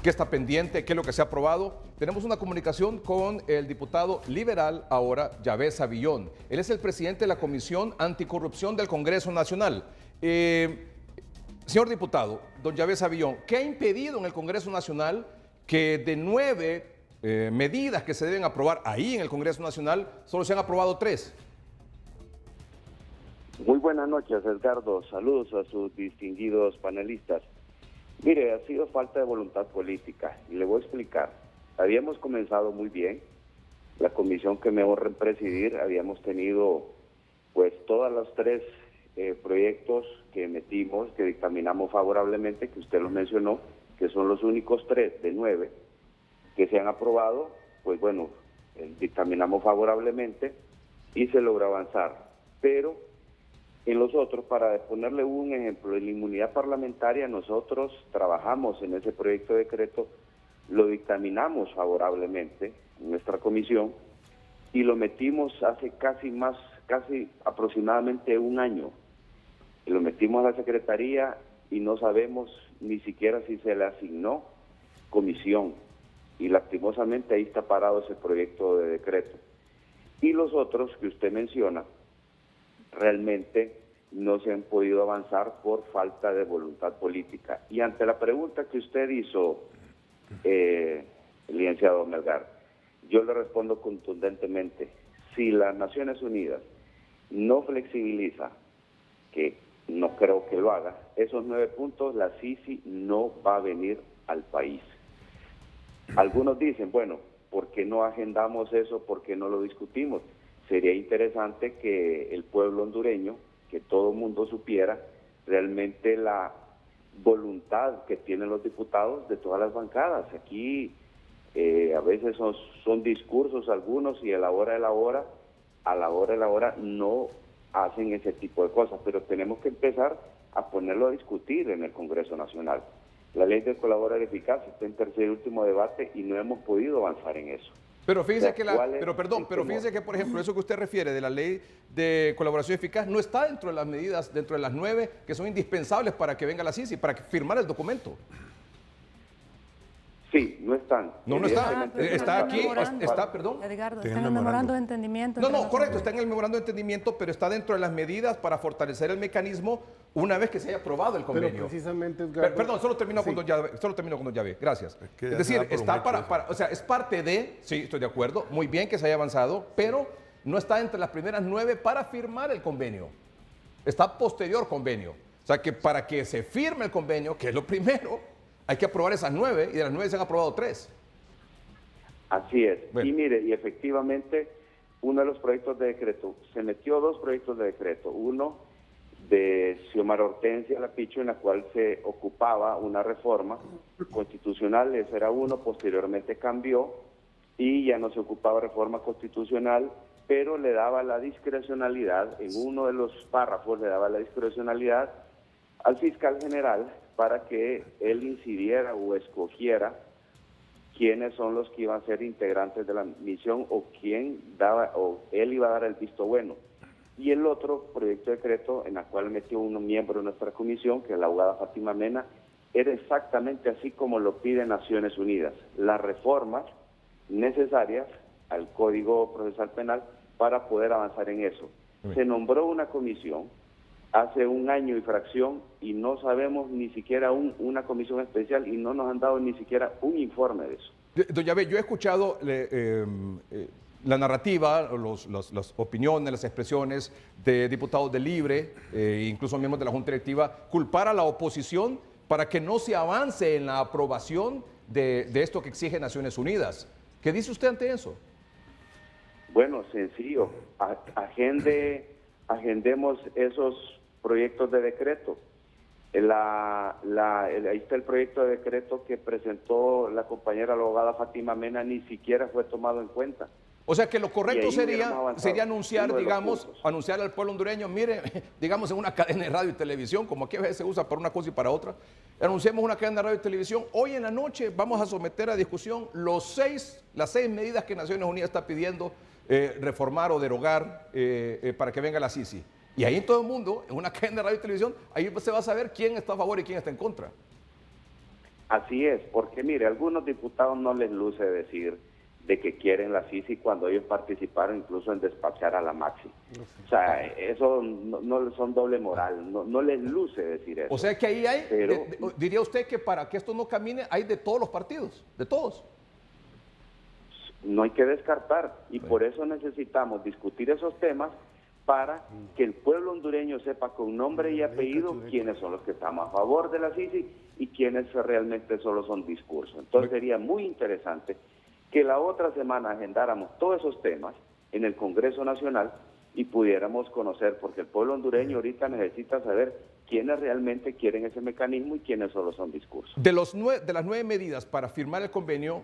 qué está pendiente, qué es lo que se ha aprobado. Tenemos una comunicación con el diputado liberal ahora, Yahvé Savillón. Él es el presidente de la Comisión Anticorrupción del Congreso Nacional. Señor diputado, don Yahvé Savillón, ¿qué ha impedido en el Congreso Nacional que de 9 medidas que se deben aprobar ahí en el Congreso Nacional, solo se han aprobado 3? Muy buenas noches, Edgardo. Saludos a sus distinguidos panelistas. Mire, ha sido falta de voluntad política y le voy a explicar. Habíamos comenzado muy bien. La comisión que me honra en presidir, habíamos tenido pues todos los 3 proyectos que metimos, que dictaminamos favorablemente, que usted lo mencionó, que son los únicos 3 de 9 que se han aprobado. Pues bueno, dictaminamos favorablemente y se logró avanzar. Pero en los otros, para ponerle un ejemplo, en la inmunidad parlamentaria nosotros trabajamos en ese proyecto de decreto, lo dictaminamos favorablemente en nuestra comisión y lo metimos hace casi aproximadamente un año. Y lo metimos a la Secretaría y no sabemos ni siquiera si se le asignó comisión. Y lastimosamente ahí está parado ese proyecto de decreto. Y los otros que usted menciona, realmente no se han podido avanzar por falta de voluntad política. Y ante la pregunta que usted hizo, licenciado Melgar, yo le respondo contundentemente: si las Naciones Unidas no flexibiliza, que no creo que lo haga, esos 9 puntos, la Sisi no va a venir al país. Algunos dicen, bueno, ¿por qué no agendamos eso? ¿Por qué no lo discutimos? Sería interesante que el pueblo hondureño, que todo el mundo supiera realmente la voluntad que tienen los diputados de todas las bancadas. Aquí a veces son discursos algunos y a la hora de la hora no hacen ese tipo de cosas, pero tenemos que empezar a ponerlo a discutir en el Congreso Nacional. La ley del colaborador eficaz está en tercer y último debate y no hemos podido avanzar en eso. Pero fíjese que fíjese que, por ejemplo, eso que usted refiere de la ley de colaboración eficaz no está dentro de las medidas, dentro de las 9 que son indispensables para que venga la Sisi, para firmar el documento. Sí, no están. No está. Está aquí, perdón. Edgardo, está en el memorando de entendimiento. No, correcto, está en el memorando de entendimiento, pero está dentro de las medidas para fortalecer el mecanismo una vez que se haya aprobado el convenio. Pero precisamente, Edgardo, perdón, solo termino con don Yahvé, gracias. Es decir, está o sea, es parte de, sí, estoy de acuerdo, muy bien que se haya avanzado, pero no está entre las primeras 9 para firmar el convenio. Está posterior convenio. O sea, que para que se firme el convenio, que es lo primero, hay que aprobar esas 9 y de las 9 se han aprobado 3. Así es. Bueno. Y mire, y efectivamente, uno de los proyectos de decreto, se metió 2 proyectos de decreto. Uno de Xiomara Hortensia Lapicho, en la cual se ocupaba una reforma constitucional, ese era uno, posteriormente cambió y ya no se ocupaba reforma constitucional, pero le daba la discrecionalidad, en uno de los párrafos le daba la discrecionalidad al fiscal general para que él incidiera o escogiera quiénes son los que iban a ser integrantes de la misión o él iba a dar el visto bueno. Y el otro proyecto de decreto en el cual metió un miembro de nuestra comisión, que es la abogada Fátima Mena, era exactamente así como lo pide Naciones Unidas, las reformas necesarias al Código Procesal Penal para poder avanzar en eso. Se nombró una comisión hace un año y fracción y no sabemos ni siquiera una comisión especial y no nos han dado ni siquiera un informe de eso. Don Yahvé, yo he escuchado la narrativa, las opiniones, las expresiones de diputados de Libre, incluso miembros de la Junta Directiva, culpar a la oposición para que no se avance en la aprobación de esto que exige Naciones Unidas. ¿Qué dice usted ante eso? Bueno, sencillo. Agendemos esos proyectos de decreto. Ahí está el proyecto de decreto que presentó la compañera abogada Fátima Mena, ni siquiera fue tomado en cuenta. O sea que lo correcto sería anunciar, anunciar al pueblo hondureño, mire, digamos en una cadena de radio y televisión, como aquí a veces se usa para una cosa y para otra, anunciemos una cadena de radio y televisión, hoy en la noche vamos a someter a discusión las 6 medidas que Naciones Unidas está pidiendo reformar o derogar para que venga la Sisi. Y ahí en todo el mundo, en una cadena de radio y televisión, ahí se va a saber quién está a favor y quién está en contra. Así es, porque mire, a algunos diputados no les luce decir de que quieren la CICI cuando ellos participaron incluso en despachar a la Maxi. O sea, eso no son doble moral, no les luce decir eso. O sea que ahí hay, pero, diría usted que para que esto no camine, hay de todos los partidos, de todos. No hay que descartar, y por eso necesitamos discutir esos temas para que el pueblo hondureño sepa con nombre y apellido quiénes son los que estamos a favor de la CICI y quiénes realmente solo son discursos. Entonces sería muy interesante que la otra semana agendáramos todos esos temas en el Congreso Nacional y pudiéramos conocer, porque el pueblo hondureño ahorita necesita saber quiénes realmente quieren ese mecanismo y quiénes solo son discursos. De las 9 medidas para firmar el convenio,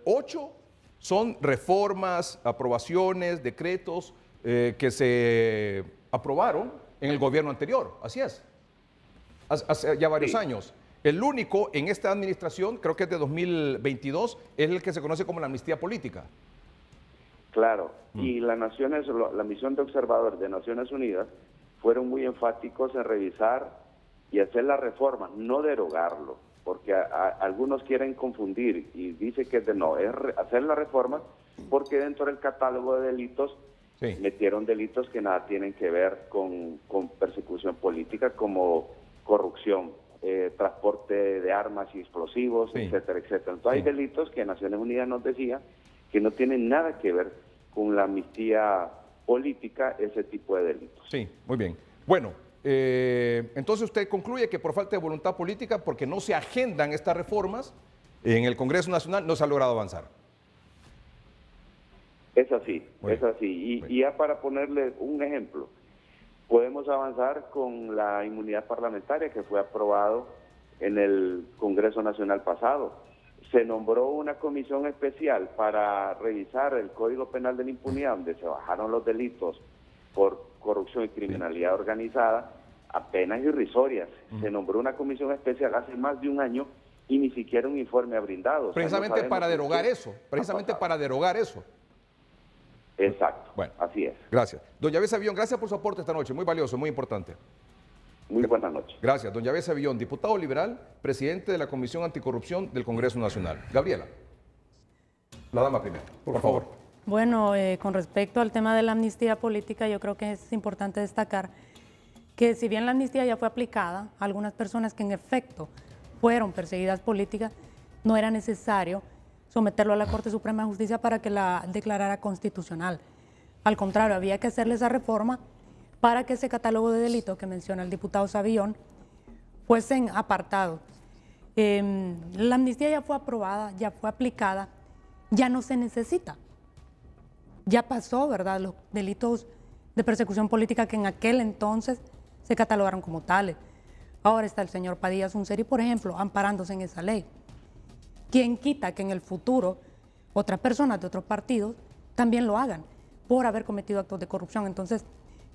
8 son reformas, aprobaciones, decretos que se aprobaron en el gobierno anterior, así es, hace ya varios años. El único en esta administración, creo que es de 2022, es el que se conoce como la amnistía política. Claro, y la misión de observadores de Naciones Unidas fueron muy enfáticos en revisar y hacer las reformas, no derogarlo, porque algunos quieren confundir y dice que es hacer las reformas porque dentro del catálogo de delitos metieron delitos que nada tienen que ver con persecución política, como corrupción, transporte de armas y explosivos, etcétera, etcétera. Entonces hay delitos que Naciones Unidas nos decía que no tienen nada que ver con la amnistía política, ese tipo de delitos. Sí, muy bien. Bueno, entonces usted concluye que por falta de voluntad política, porque no se agendan estas reformas, en el Congreso Nacional no se ha logrado avanzar. Es así, es así. Y ya para ponerle un ejemplo, podemos avanzar con la inmunidad parlamentaria que fue aprobado en el Congreso Nacional pasado. Se nombró una comisión especial para revisar el Código Penal de la Impunidad, donde se bajaron los delitos por corrupción y criminalidad organizada, apenas irrisorias. Se nombró una comisión especial hace más de un año y ni siquiera un informe ha brindado. Precisamente para derogar eso, precisamente para derogar eso. Exacto, bueno, así es. Gracias. Doña Besa Villón, gracias por su aporte esta noche, muy valioso, muy importante. Muy buenas noches. Gracias. Doña Besa Villón, diputado liberal, presidente de la Comisión Anticorrupción del Congreso Nacional. Gabriela, la dama primero, por favor. Bueno, con respecto al tema de la amnistía política, yo creo que es importante destacar que si bien la amnistía ya fue aplicada a algunas personas que en efecto fueron perseguidas políticas, no era necesario someterlo a la Corte Suprema de Justicia para que la declarara constitucional. Al contrario, había que hacerle esa reforma para que ese catálogo de delitos que menciona el diputado Savillón fuesen apartados. La amnistía ya fue aprobada, ya fue aplicada, ya no se necesita. Ya pasó, ¿verdad?, los delitos de persecución política que en aquel entonces se catalogaron como tales. Ahora está el señor Padilla Sunseri, por ejemplo, amparándose en esa ley. ¿Quién quita que en el futuro otras personas de otros partidos también lo hagan por haber cometido actos de corrupción? Entonces,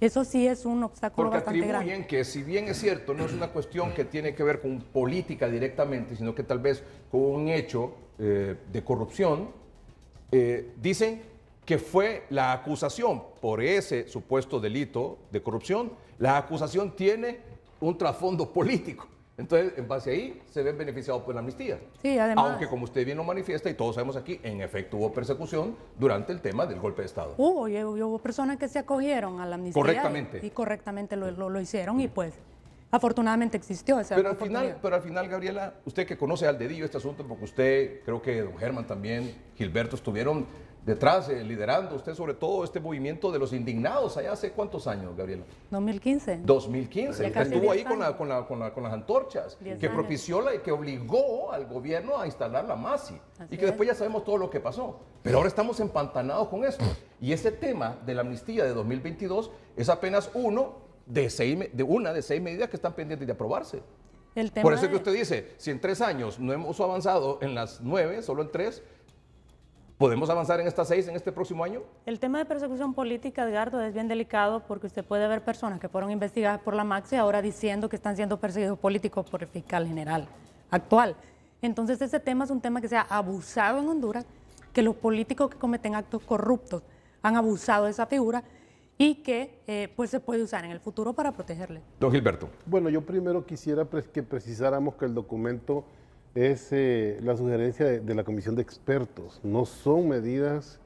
eso sí es un obstáculo bastante grande. Porque atribuyen que, si bien es cierto, no es una cuestión que tiene que ver con política directamente, sino que tal vez con un hecho de corrupción, dicen que fue la acusación por ese supuesto delito de corrupción, la acusación tiene un trasfondo político. Entonces, en base a ahí, se ven beneficiados por la amnistía. Sí, además. Aunque, como usted bien lo manifiesta, y todos sabemos aquí, en efecto hubo persecución durante el tema del golpe de Estado. Hubo personas que se acogieron a la amnistía. Correctamente. Y correctamente lo hicieron y pues, afortunadamente existió esa oportunidad. Pero al final, Gabriela, usted que conoce al dedillo este asunto, porque usted, creo que don Germán también, Gilberto, estuvieron detrás, liderando usted sobre todo este movimiento de los indignados allá hace ¿cuántos años, Gabriela? 2015. 2015. Ya casi Estuvo ahí 10 años. con las antorchas, que propició que obligó al gobierno a instalar la MASI. Y que después ya sabemos todo lo que pasó. Pero ahora estamos empantanados con esto. Y ese tema de la amnistía de 2022 es apenas una de seis medidas que están pendientes de aprobarse. Por eso es que usted dice, si en 3 años no hemos avanzado en las 9, solo en 3, ¿podemos avanzar en estas 6 en este próximo año? El tema de persecución política, Edgardo, es bien delicado porque usted puede ver personas que fueron investigadas por la MAXI ahora diciendo que están siendo perseguidos políticos por el fiscal general actual. Entonces ese tema es un tema que se ha abusado en Honduras, que los políticos que cometen actos corruptos han abusado de esa figura y que pues se puede usar en el futuro para protegerle. Don Gilberto. Bueno, yo primero quisiera que precisáramos que el documento es la sugerencia de la Comisión de Expertos. No son medidas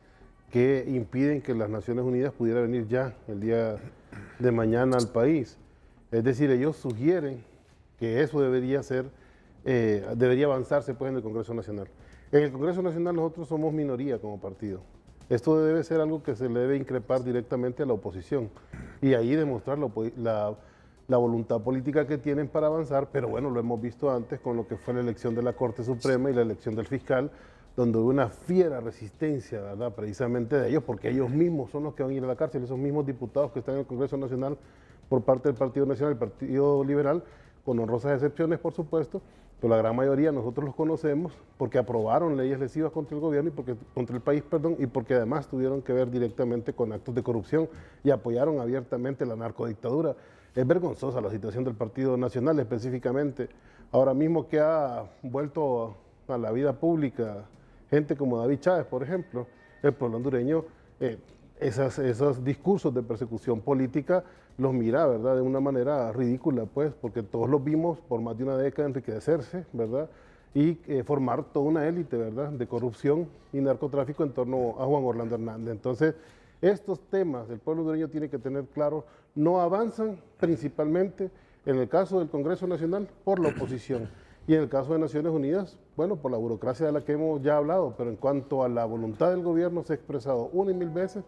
que impiden que las Naciones Unidas pudiera venir ya el día de mañana al país. Es decir, ellos sugieren que eso debería ser, debería avanzarse pues en el Congreso Nacional. En el Congreso Nacional nosotros somos minoría como partido. Esto debe ser algo que se le debe increpar directamente a la oposición y ahí demostrar la voluntad política que tienen para avanzar, pero bueno, lo hemos visto antes con lo que fue la elección de la Corte Suprema y la elección del fiscal, donde hubo una fiera resistencia, ¿verdad?, precisamente de ellos, porque ellos mismos son los que van a ir a la cárcel, esos mismos diputados que están en el Congreso Nacional por parte del Partido Nacional, el Partido Liberal, con honrosas excepciones, por supuesto, pero la gran mayoría nosotros los conocemos porque aprobaron leyes lesivas contra el gobierno y contra el país, y porque además tuvieron que ver directamente con actos de corrupción y apoyaron abiertamente la narcodictadura. Es vergonzosa la situación del Partido Nacional específicamente. Ahora mismo que ha vuelto a la vida pública gente como David Chávez, por ejemplo, el pueblo hondureño, esos discursos de persecución política los mira, ¿verdad?, de una manera ridícula, pues, porque todos los vimos por más de una década enriquecerse, ¿verdad?, y formar toda una élite, ¿verdad?, de corrupción y narcotráfico en torno a Juan Orlando Hernández. Entonces, estos temas el pueblo hondureño tiene que tener claro, no avanzan principalmente en el caso del Congreso Nacional por la oposición y en el caso de Naciones Unidas, bueno, por la burocracia de la que hemos ya hablado, pero en cuanto a la voluntad del gobierno se ha expresado una y mil veces,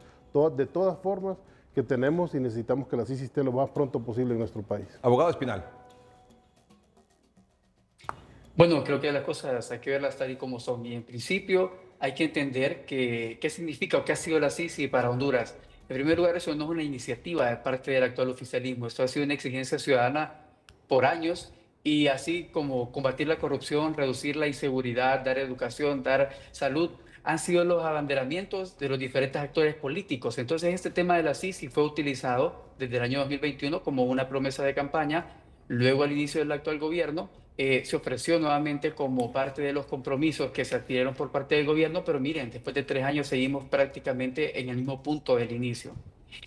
de todas formas, que tenemos y necesitamos que la CICI esté lo más pronto posible en nuestro país. Abogado Espinal. Bueno, creo que las cosas hay que verlas tal y como son. Y en principio hay que entender qué significa o qué ha sido la CICI para Honduras. En primer lugar, eso no es una iniciativa de parte del actual oficialismo. Esto ha sido una exigencia ciudadana por años, y así como combatir la corrupción, reducir la inseguridad, dar educación, dar salud, han sido los abanderamientos de los diferentes actores políticos. Entonces, este tema de la CICI fue utilizado desde el año 2021 como una promesa de campaña. Luego, al inicio del actual gobierno, se ofreció nuevamente como parte de los compromisos que se adquirieron por parte del gobierno, pero miren, después de 3 años seguimos prácticamente en el mismo punto del inicio.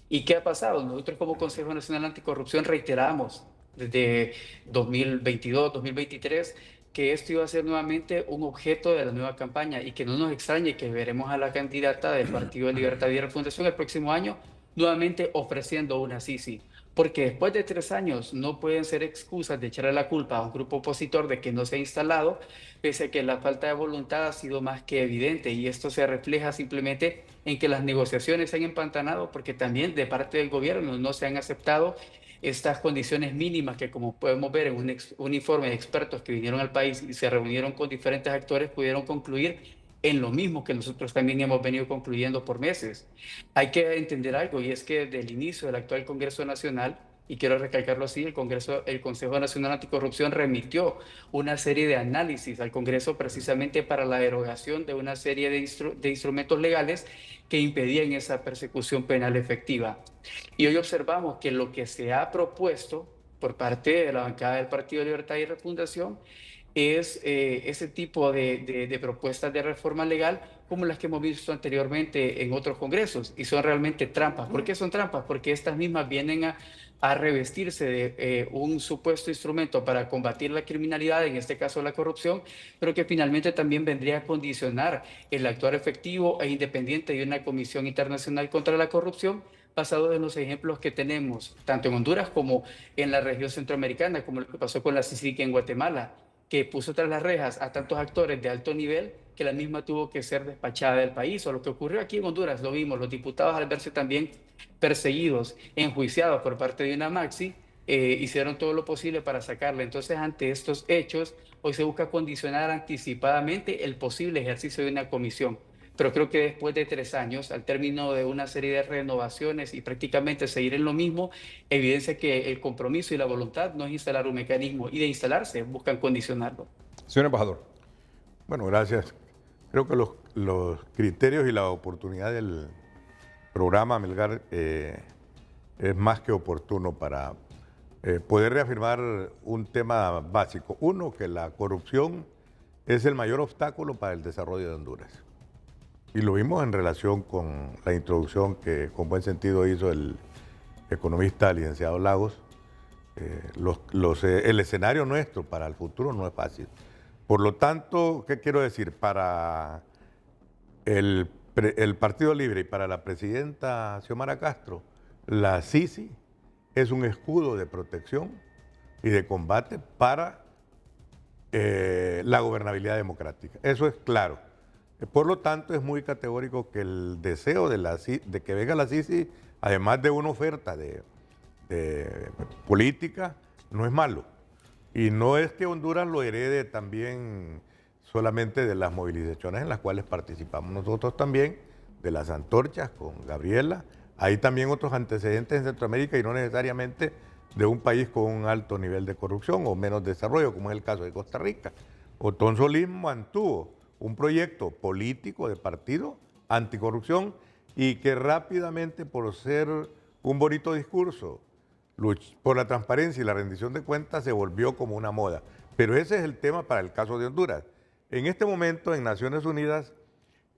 ¿Y qué ha pasado? Nosotros como Consejo Nacional Anticorrupción reiteramos desde 2022, 2023, que esto iba a ser nuevamente un objeto de la nueva campaña, y que no nos extrañe que veremos a la candidata del Partido de Libertad y Refundación el próximo año nuevamente ofreciendo una CICI. Porque después de 3 años no pueden ser excusas de echarle la culpa a un grupo opositor de que no se ha instalado, pese a que la falta de voluntad ha sido más que evidente, y esto se refleja simplemente en que las negociaciones se han empantanado porque también de parte del gobierno no se han aceptado estas condiciones mínimas que, como podemos ver en un informe de expertos que vinieron al país y se reunieron con diferentes actores, pudieron concluir en lo mismo que nosotros también hemos venido concluyendo por meses. Hay que entender algo, y es que desde el inicio del actual Congreso Nacional, y quiero recalcarlo así, el Consejo Nacional Anticorrupción remitió una serie de análisis al Congreso precisamente para la derogación de una serie de instrumentos legales que impedían esa persecución penal efectiva. Y hoy observamos que lo que se ha propuesto por parte de la bancada del Partido de Libertad y Refundación es ese tipo de propuestas de reforma legal como las que hemos visto anteriormente en otros congresos, y son realmente trampas. ¿Por qué son trampas? Porque estas mismas vienen a revestirse de un supuesto instrumento para combatir la criminalidad, en este caso la corrupción, pero que finalmente también vendría a condicionar el actuar efectivo e independiente de una Comisión Internacional contra la Corrupción, basado en los ejemplos que tenemos tanto en Honduras como en la región centroamericana, como lo que pasó con la CICIG en Guatemala, que puso tras las rejas a tantos actores de alto nivel que la misma tuvo que ser despachada del país. O lo que ocurrió aquí en Honduras, lo vimos, los diputados, al verse también perseguidos, enjuiciados por parte de una Maxi, hicieron todo lo posible para sacarla. Entonces, ante estos hechos, hoy se busca condicionar anticipadamente el posible ejercicio de una comisión. Pero creo que después de 3 años, al término de una serie de renovaciones y prácticamente seguir en lo mismo, evidencia que el compromiso y la voluntad no es instalar un mecanismo, y de instalarse buscan condicionarlo. Señor embajador. Bueno, gracias. Creo que los criterios y la oportunidad del programa, Melgar, es más que oportuno para poder reafirmar un tema básico. Uno, que la corrupción es el mayor obstáculo para el desarrollo de Honduras. Y lo vimos en relación con la introducción que con buen sentido hizo el economista licenciado Lagos. El escenario nuestro para el futuro no es fácil. Por lo tanto, ¿qué quiero decir? Para el Partido Libre y para la presidenta Xiomara Castro, la Sisi es un escudo de protección y de combate para la gobernabilidad democrática. Eso es claro. Por lo tanto, es muy categórico que el deseo de que venga la Sisi, además de una oferta de política, no es malo. Y no es que Honduras lo herede también solamente de las movilizaciones en las cuales participamos nosotros también, de las antorchas con Gabriela. Hay también otros antecedentes en Centroamérica y no necesariamente de un país con un alto nivel de corrupción o menos desarrollo, como es el caso de Costa Rica. Otón Solís mantuvo un proyecto político de partido anticorrupción y que rápidamente, por ser un bonito discurso por la transparencia y la rendición de cuentas, se volvió como una moda. Pero ese es el tema para el caso de Honduras. En este momento, en Naciones Unidas,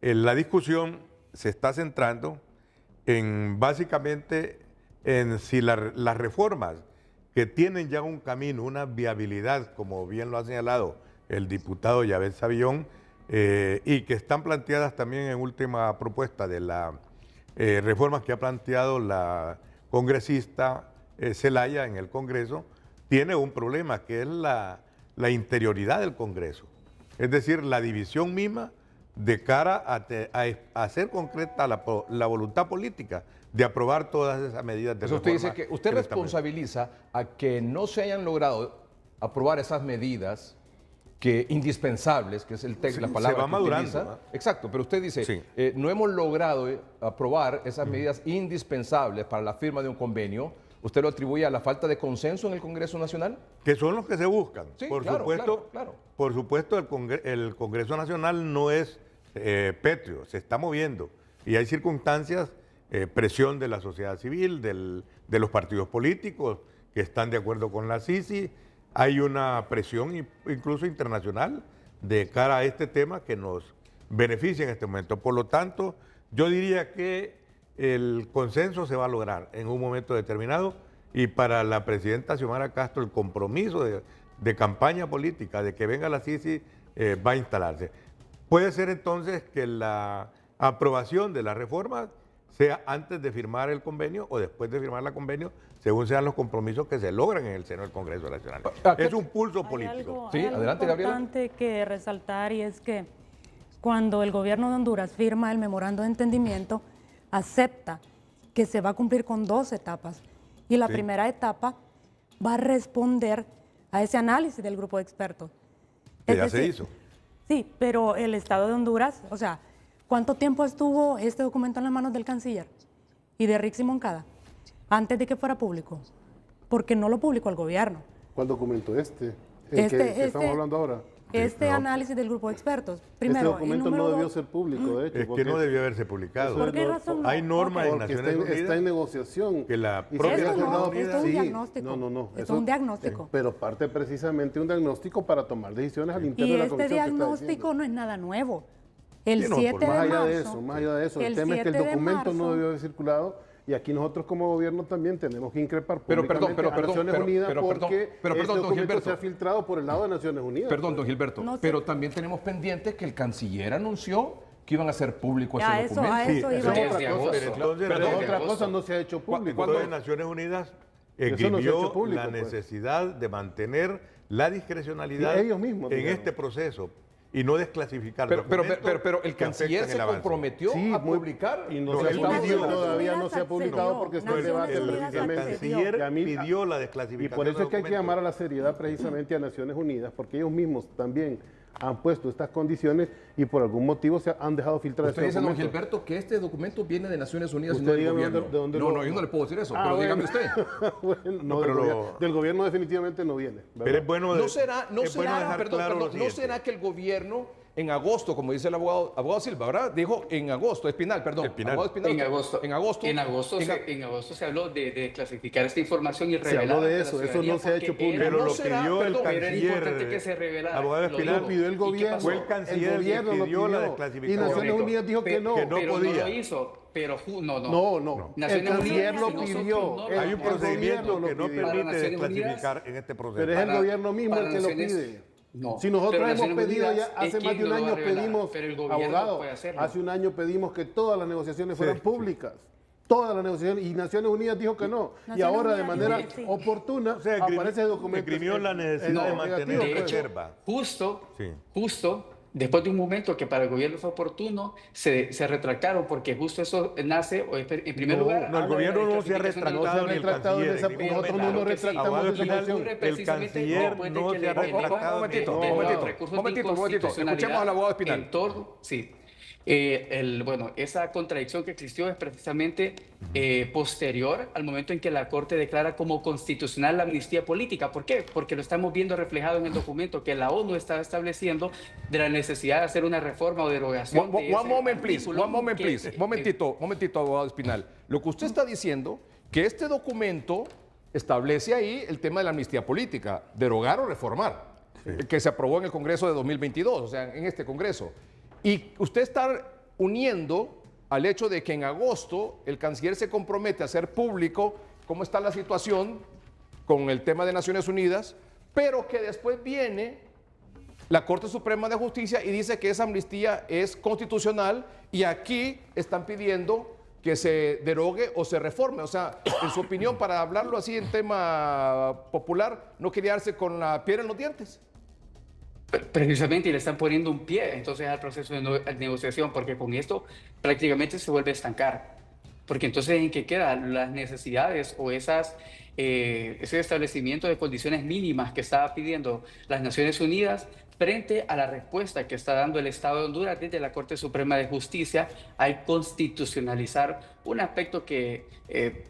la discusión se está centrando básicamente en si las reformas que tienen ya un camino, una viabilidad, como bien lo ha señalado el diputado Yabel Savillón, y que están planteadas también en última propuesta de las reformas que ha planteado la congresista Zelaya en el Congreso, tiene un problema que es la interioridad del Congreso. Es decir, la división misma de cara a hacer concreta la voluntad política de aprobar todas esas medidas de reforma. Usted dice que usted responsabiliza a que no se hayan logrado aprobar esas medidas indispensables, que es la palabra se va que madurando, utiliza. ¿no? Exacto, pero usted dice, sí, no hemos logrado aprobar esas medidas indispensables para la firma de un convenio. ¿Usted lo atribuye a la falta de consenso en el Congreso Nacional? Que son los que se buscan. Sí, por claro, supuesto, claro. Por supuesto, el Congreso Nacional no es pétreo, se está moviendo. Y hay circunstancias, presión de la sociedad civil, de los partidos políticos que están de acuerdo con la Sisi. Hay una presión incluso internacional de cara a este tema que nos beneficia en este momento. Por lo tanto, yo diría que el consenso se va a lograr en un momento determinado y para la presidenta Xiomara Castro el compromiso de campaña política de que venga la Sisi va a instalarse. Puede ser entonces que la aprobación de la reforma sea antes de firmar el convenio o después de firmar el convenio, según sean los compromisos que se logran en el seno del Congreso Nacional. Es un pulso político. Sí, adelante, Gabriela. Hay algo importante que resaltar y es que cuando el gobierno de Honduras firma el memorando de entendimiento, acepta que se va a cumplir con 2 etapas y la primera etapa va a responder a ese análisis del grupo de expertos. Que ya se hizo. Sí, pero el Estado de Honduras, o sea, ¿cuánto tiempo estuvo este documento en las manos del canciller y de Rixi Moncada antes de que fuera público? Porque no lo publicó el gobierno. ¿Cuál documento que estamos hablando ahora? Análisis del grupo de expertos. Primero, este documento no debió ser público, de hecho. Es que no debió haberse publicado. ¿Por qué razón no? Hay normas en Naciones Unidas. Está en negociación. Que la propia esto es un diagnóstico. No. Es un diagnóstico. Pero parte precisamente de un diagnóstico para tomar decisiones al interior de la comisión. Y este diagnóstico no es nada nuevo. El 7 de marzo. Más allá de eso, el tema es que el documento no debió haber circulado. Y aquí nosotros como gobierno también tenemos que increpar públicamente a Naciones Unidas porque este documento se ha filtrado por el lado de Naciones Unidas. Perdón, don Gilberto, pero también tenemos pendiente que el canciller anunció que iban a hacer público ese documento. Eso iba Pero otra cosa no se ha hecho público. Cuando Naciones Unidas escribió la necesidad de mantener la discrecionalidad en este proceso y no desclasificar pero el canciller se comprometió a publicar y todavía no se ha publicado porque está en debate. El canciller pidió la desclasificación. Y por eso es que hay que llamar a la seriedad precisamente a Naciones Unidas, porque ellos mismos también han puesto estas condiciones y por algún motivo se han dejado filtrar este documento. Usted dice, don Gilberto, que este documento viene de Naciones Unidas y no del gobierno. No, yo no le puedo decir eso, pero dígame usted. Del gobierno definitivamente no viene. Pero es bueno ¿No será que el gobierno en agosto, como dice el abogado Silva, ¿verdad? Dijo en agosto, Espinal. En agosto se habló de clasificar esta información y revelar. Se habló de eso no se ha hecho público. Pero lo pidió el canciller, abogado Espinal, pidió el gobierno. Fue el canciller que pidió la desclasificación. Y Naciones Unidas dijo que no. Que no podía. No lo hizo. Pero no. El canciller lo pidió. Hay un procedimiento que no permite desclasificar en este proceso. Pero es el gobierno mismo el que lo pide. No. Si nosotros Pero hemos Naciones pedido Unidas ya es hace más quien de un lo va a año revelar, pedimos, pero el gobierno abogado, puede hacerlo. hace un año pedimos que todas las negociaciones fueran públicas. Todas las negociaciones, y Naciones Unidas dijo que no. Y ahora de manera oportuna aparece el documento. Escribió la necesidad de mantener De hecho, reserva. justo después de un momento que para el gobierno fue oportuno, se retractaron porque justo eso nace, en primer lugar... No, el gobierno no se ha retractado ni el canciller. Nosotros no nos retractamos de esa moción. El canciller no se ha retractado. Un momentito. Escuchemos al abogado Espinal. Sí. Bueno, esa contradicción que existió es precisamente posterior al momento en que la Corte declara como constitucional la amnistía política. ¿Por qué? Porque lo estamos viendo reflejado en el documento que la ONU está estableciendo de la necesidad de hacer una reforma o derogación. One moment, please. Momentito, abogado Espinal. Lo que usted está diciendo, que este documento establece ahí el tema de la amnistía política, derogar o reformar, que se aprobó en el Congreso de 2022, o sea, en este Congreso. Y usted está uniendo al hecho de que en agosto el canciller se compromete a hacer público cómo está la situación con el tema de Naciones Unidas, pero que después viene la Corte Suprema de Justicia y dice que esa amnistía es constitucional y aquí están pidiendo que se derogue o se reforme. O sea, en su opinión, para hablarlo así en tema popular, no quedarse con la piedra en los dientes. Precisamente, y le están poniendo un pie entonces al proceso de negociación, porque con esto prácticamente se vuelve a estancar. Porque entonces, ¿en qué quedan las necesidades o ese establecimiento de condiciones mínimas que estaba pidiendo las Naciones Unidas frente a la respuesta que está dando el Estado de Honduras desde la Corte Suprema de Justicia al constitucionalizar un aspecto que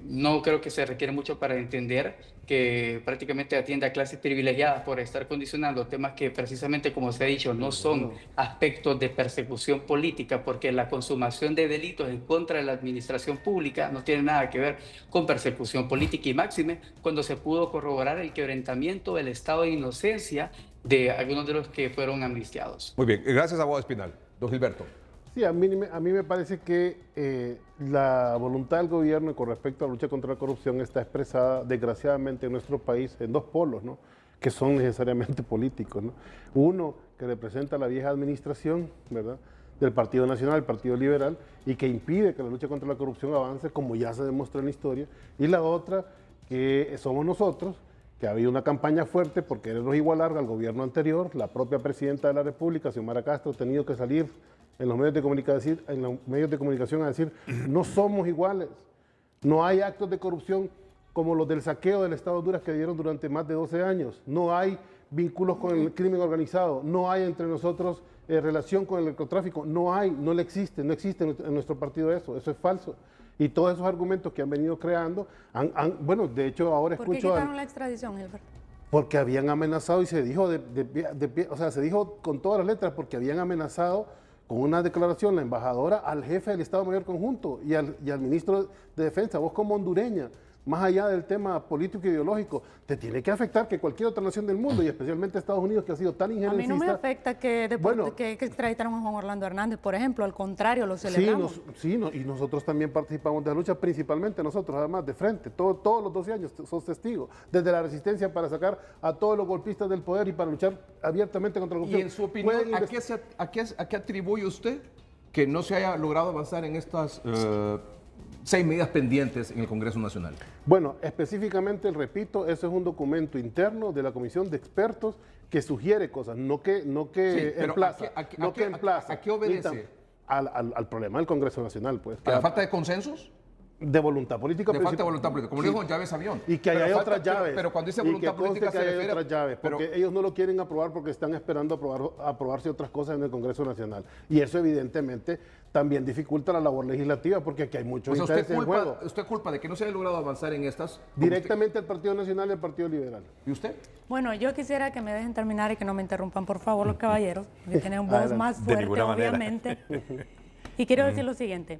no creo que se requiere mucho para entender, que prácticamente atiende a clases privilegiadas por estar condicionando temas que precisamente, como se ha dicho, no son aspectos de persecución política, porque la consumación de delitos en contra de la administración pública no tiene nada que ver con persecución política, y máxime cuando se pudo corroborar el quebrantamiento del estado de inocencia de algunos de los que fueron amnistiados. Muy bien, gracias, abogado Espinal. Don Gilberto. Sí, a mí me parece que la voluntad del gobierno con respecto a la lucha contra la corrupción está expresada desgraciadamente en nuestro país en dos polos, ¿no?, que son necesariamente políticos, ¿no? Uno que representa la vieja administración, ¿verdad?, del Partido Nacional, el Partido Liberal, y que impide que la lucha contra la corrupción avance, como ya se demostró en la historia, y la otra que somos nosotros, que ha habido una campaña fuerte por querernos igualar al gobierno anterior. La propia presidenta de la República, Xiomara Castro, ha tenido que salir en los medios de comunicación a decir, no somos iguales, no hay actos de corrupción como los del saqueo del Estado de Honduras que dieron durante más de 12 años, no hay vínculos con el crimen organizado, no hay entre nosotros relación con el narcotráfico, no existe en nuestro partido eso es falso. Y todos esos argumentos que han venido creando, bueno, de hecho ahora escucho... ¿Por qué quitaron la extradición, Gilberto? Porque habían amenazado, y se dijo o sea, se dijo con todas las letras, porque habían amenazado con una declaración la embajadora al jefe del Estado Mayor Conjunto y al ministro de Defensa. Vos como hondureña, más allá del tema político e ideológico, te tiene que afectar que cualquier otra nación del mundo, y especialmente Estados Unidos, que ha sido tan injerencista. A mí no me afecta que extraditaron a Juan Orlando Hernández, por ejemplo, al contrario, lo celebramos. Y nosotros también participamos de la lucha, principalmente nosotros, además, de frente, todos los 12 años sos testigos, desde la resistencia para sacar a todos los golpistas del poder y para luchar abiertamente contra la corrupción. Y en su opinión, ¿a qué atribuye usted que no se haya logrado avanzar en estas 6 medidas pendientes en el Congreso Nacional? Bueno, específicamente, repito, eso es un documento interno de la Comisión de Expertos que sugiere cosas, no que emplaza. ¿A qué obedece? Al problema del Congreso Nacional, pues. ¿A la falta de consensos? De voluntad política. De falta de voluntad política, como dijo Llaves Avión. Y que hay otras llaves. Pero cuando dice voluntad política se refiere... otras llaves, porque ellos no lo quieren aprobar porque están esperando aprobarse otras cosas en el Congreso Nacional. Y eso evidentemente también dificulta la labor legislativa, porque aquí hay muchos intereses en juego. ¿Usted culpa de que no se haya logrado avanzar en estas? Directamente al Partido Nacional y al Partido Liberal. ¿Y usted? Bueno, yo quisiera que me dejen terminar y que no me interrumpan, por favor, los caballeros, que tienen voz más fuerte, obviamente. Y quiero decir lo siguiente.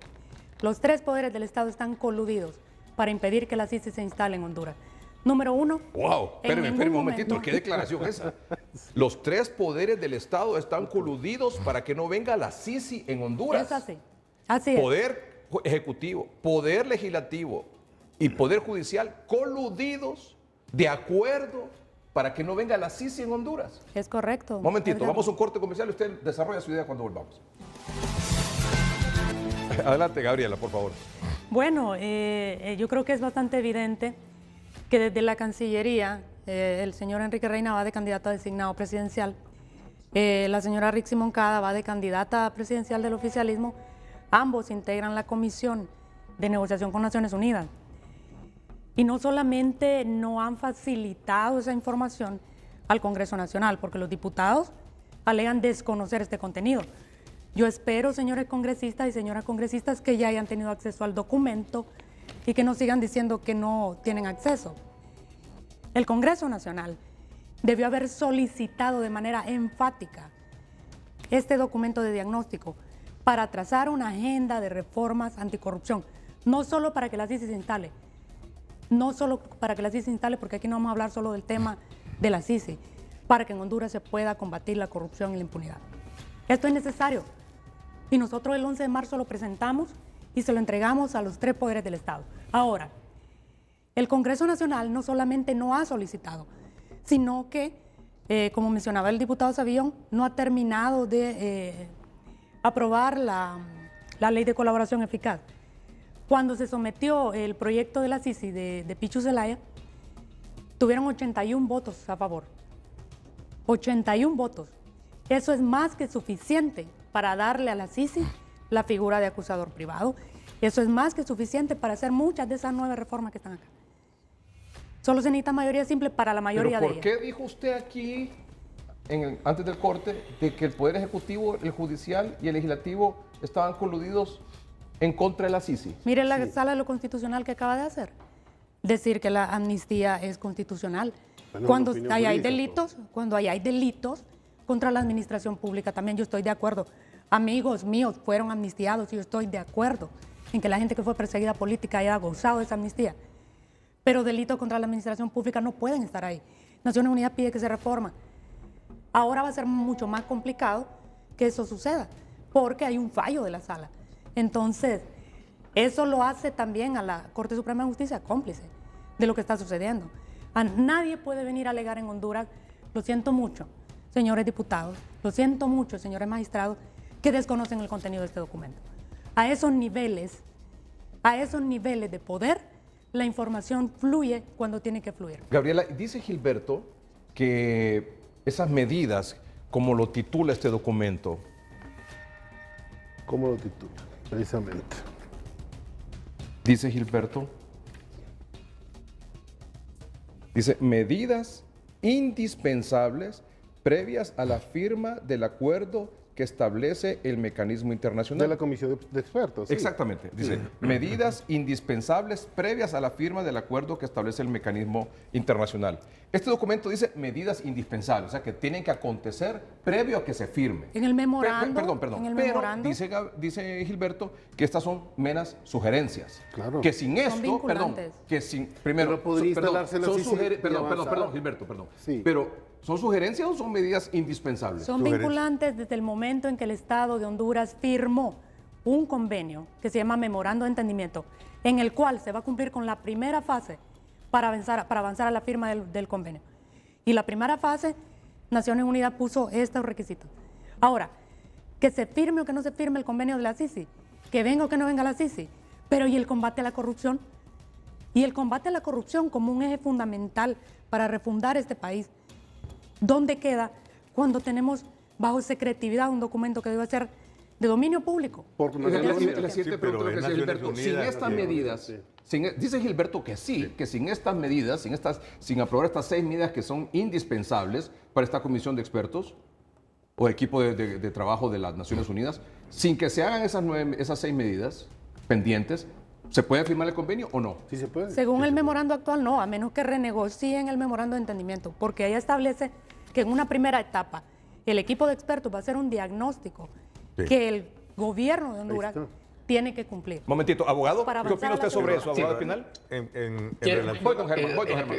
Los 3 poderes del Estado están coludidos para impedir que la CICI se instale en Honduras. Número 1. ¡Wow! Espérame un momentito. ¿Qué declaración es esa? Los 3 poderes del Estado están coludidos para que no venga la CICI en Honduras. Es así. Así es. Poder ejecutivo, poder legislativo y poder judicial coludidos de acuerdo para que no venga la Sisi en Honduras. Es correcto. Momentito, Edgardo. vamos a un corte comercial y usted desarrolla su idea cuando volvamos. Adelante, Gabriela, por favor. Bueno, yo creo que es bastante evidente que desde la Cancillería el señor Enrique Reina va de candidato a designado presidencial, la señora Rixi Moncada va de candidata presidencial del oficialismo, ambos integran la comisión de negociación con Naciones Unidas. Y no solamente no han facilitado esa información al Congreso Nacional, porque los diputados alegan desconocer este contenido. Yo espero, señores congresistas y señoras congresistas, que ya hayan tenido acceso al documento y que no sigan diciendo que no tienen acceso. El Congreso Nacional debió haber solicitado de manera enfática este documento de diagnóstico para trazar una agenda de reformas anticorrupción, no solo para que la CICI se instale, no solo para que la CICI se instale, porque aquí no vamos a hablar solo del tema de la CICI, para que en Honduras se pueda combatir la corrupción y la impunidad. Esto es necesario y nosotros el 11 de marzo lo presentamos y se lo entregamos a los 3 poderes del Estado. Ahora, el Congreso Nacional no solamente no ha solicitado, sino que, como mencionaba el diputado Savillón, no ha terminado de aprobar la ley de colaboración eficaz. Cuando se sometió el proyecto de la CICI de Pichu Zelaya, tuvieron 81 votos a favor. 81 votos. Eso es más que suficiente para darle a la CICI la figura de acusador privado. Eso es más que suficiente para hacer muchas de esas 9 reformas que están acá. Solo se necesita mayoría simple para la mayoría de ellas. ¿Por qué dijo usted aquí, antes del corte, de que el Poder Ejecutivo, el Judicial y el Legislativo estaban coludidos en contra de la CICI? Mire la Sala de lo Constitucional que acaba de hacer. Decir que la amnistía es constitucional. Bueno, Cuando opinión hay jurídica, delitos, cuando hay delitos contra la administración pública, también yo estoy de acuerdo. Amigos míos fueron amnistiados y yo estoy de acuerdo en que la gente que fue perseguida política haya gozado de esa amnistía. Pero delitos contra la administración pública no pueden estar ahí. Naciones Unidas pide que se reforma. Ahora va a ser mucho más complicado que eso suceda, porque hay un fallo de la sala. Entonces, eso lo hace también a la Corte Suprema de Justicia cómplice de lo que está sucediendo. Nadie puede venir a alegar en Honduras, lo siento mucho, señores diputados, lo siento mucho, señores magistrados, que desconocen el contenido de este documento. A esos niveles de poder, la información fluye cuando tiene que fluir. Gabriela, dice Gilberto que esas medidas, como lo titula este documento. ¿Cómo lo titula? Precisamente. Dice Gilberto. Dice, medidas indispensables previas a la firma del acuerdo que establece el mecanismo internacional. De la comisión de expertos. Sí. Exactamente. Dice, medidas indispensables previas a la firma del acuerdo que establece el mecanismo internacional. Este documento dice medidas indispensables, o sea, que tienen que acontecer previo a que se firme. En el memorando. Perdón. En el Pero memorando, dice Gilberto que estas son meras sugerencias. Claro. Que sin esto, vinculantes. que sin, primero, Pero podría instalarse la son CICI y perdón, avanzar. Gilberto, perdón. Sí. Pero, ¿son sugerencias o son medidas indispensables? son vinculantes desde el momento en que el Estado de Honduras firmó un convenio que se llama Memorando de Entendimiento, en el cual se va a cumplir con la primera fase para avanzar a la firma del convenio. Y la primera fase, Naciones Unidas puso estos requisitos. Ahora, que se firme o que no se firme el convenio de la CICI, que venga o que no venga la CICI, pero ¿y el combate a la corrupción? Y el combate a la corrupción como un eje fundamental para refundar este país. ¿Dónde queda cuando tenemos bajo secretividad un documento que debe ser de dominio público? Por La siguiente Sí, pero pregunta que en decía Naciones Gilberto, sin Unidas, estas sí. medidas, dice Gilberto que sí, que sin estas medidas, sin aprobar estas 6 medidas que son indispensables para esta comisión de expertos o equipo de trabajo de las Naciones Unidas, sin que se hagan esas 6 medidas pendientes, ¿se puede firmar el convenio o no? Sí se puede. Según el memorando actual, no, a menos que renegocien el memorando de entendimiento, porque ella establece que en una primera etapa el equipo de expertos va a hacer un diagnóstico que el gobierno de Honduras tiene que cumplir. Momentito, abogado, Para ¿qué opina avanzar usted a la sobre eso, abogado firma. Espinal? En Quiero- relación- Voy con Germán.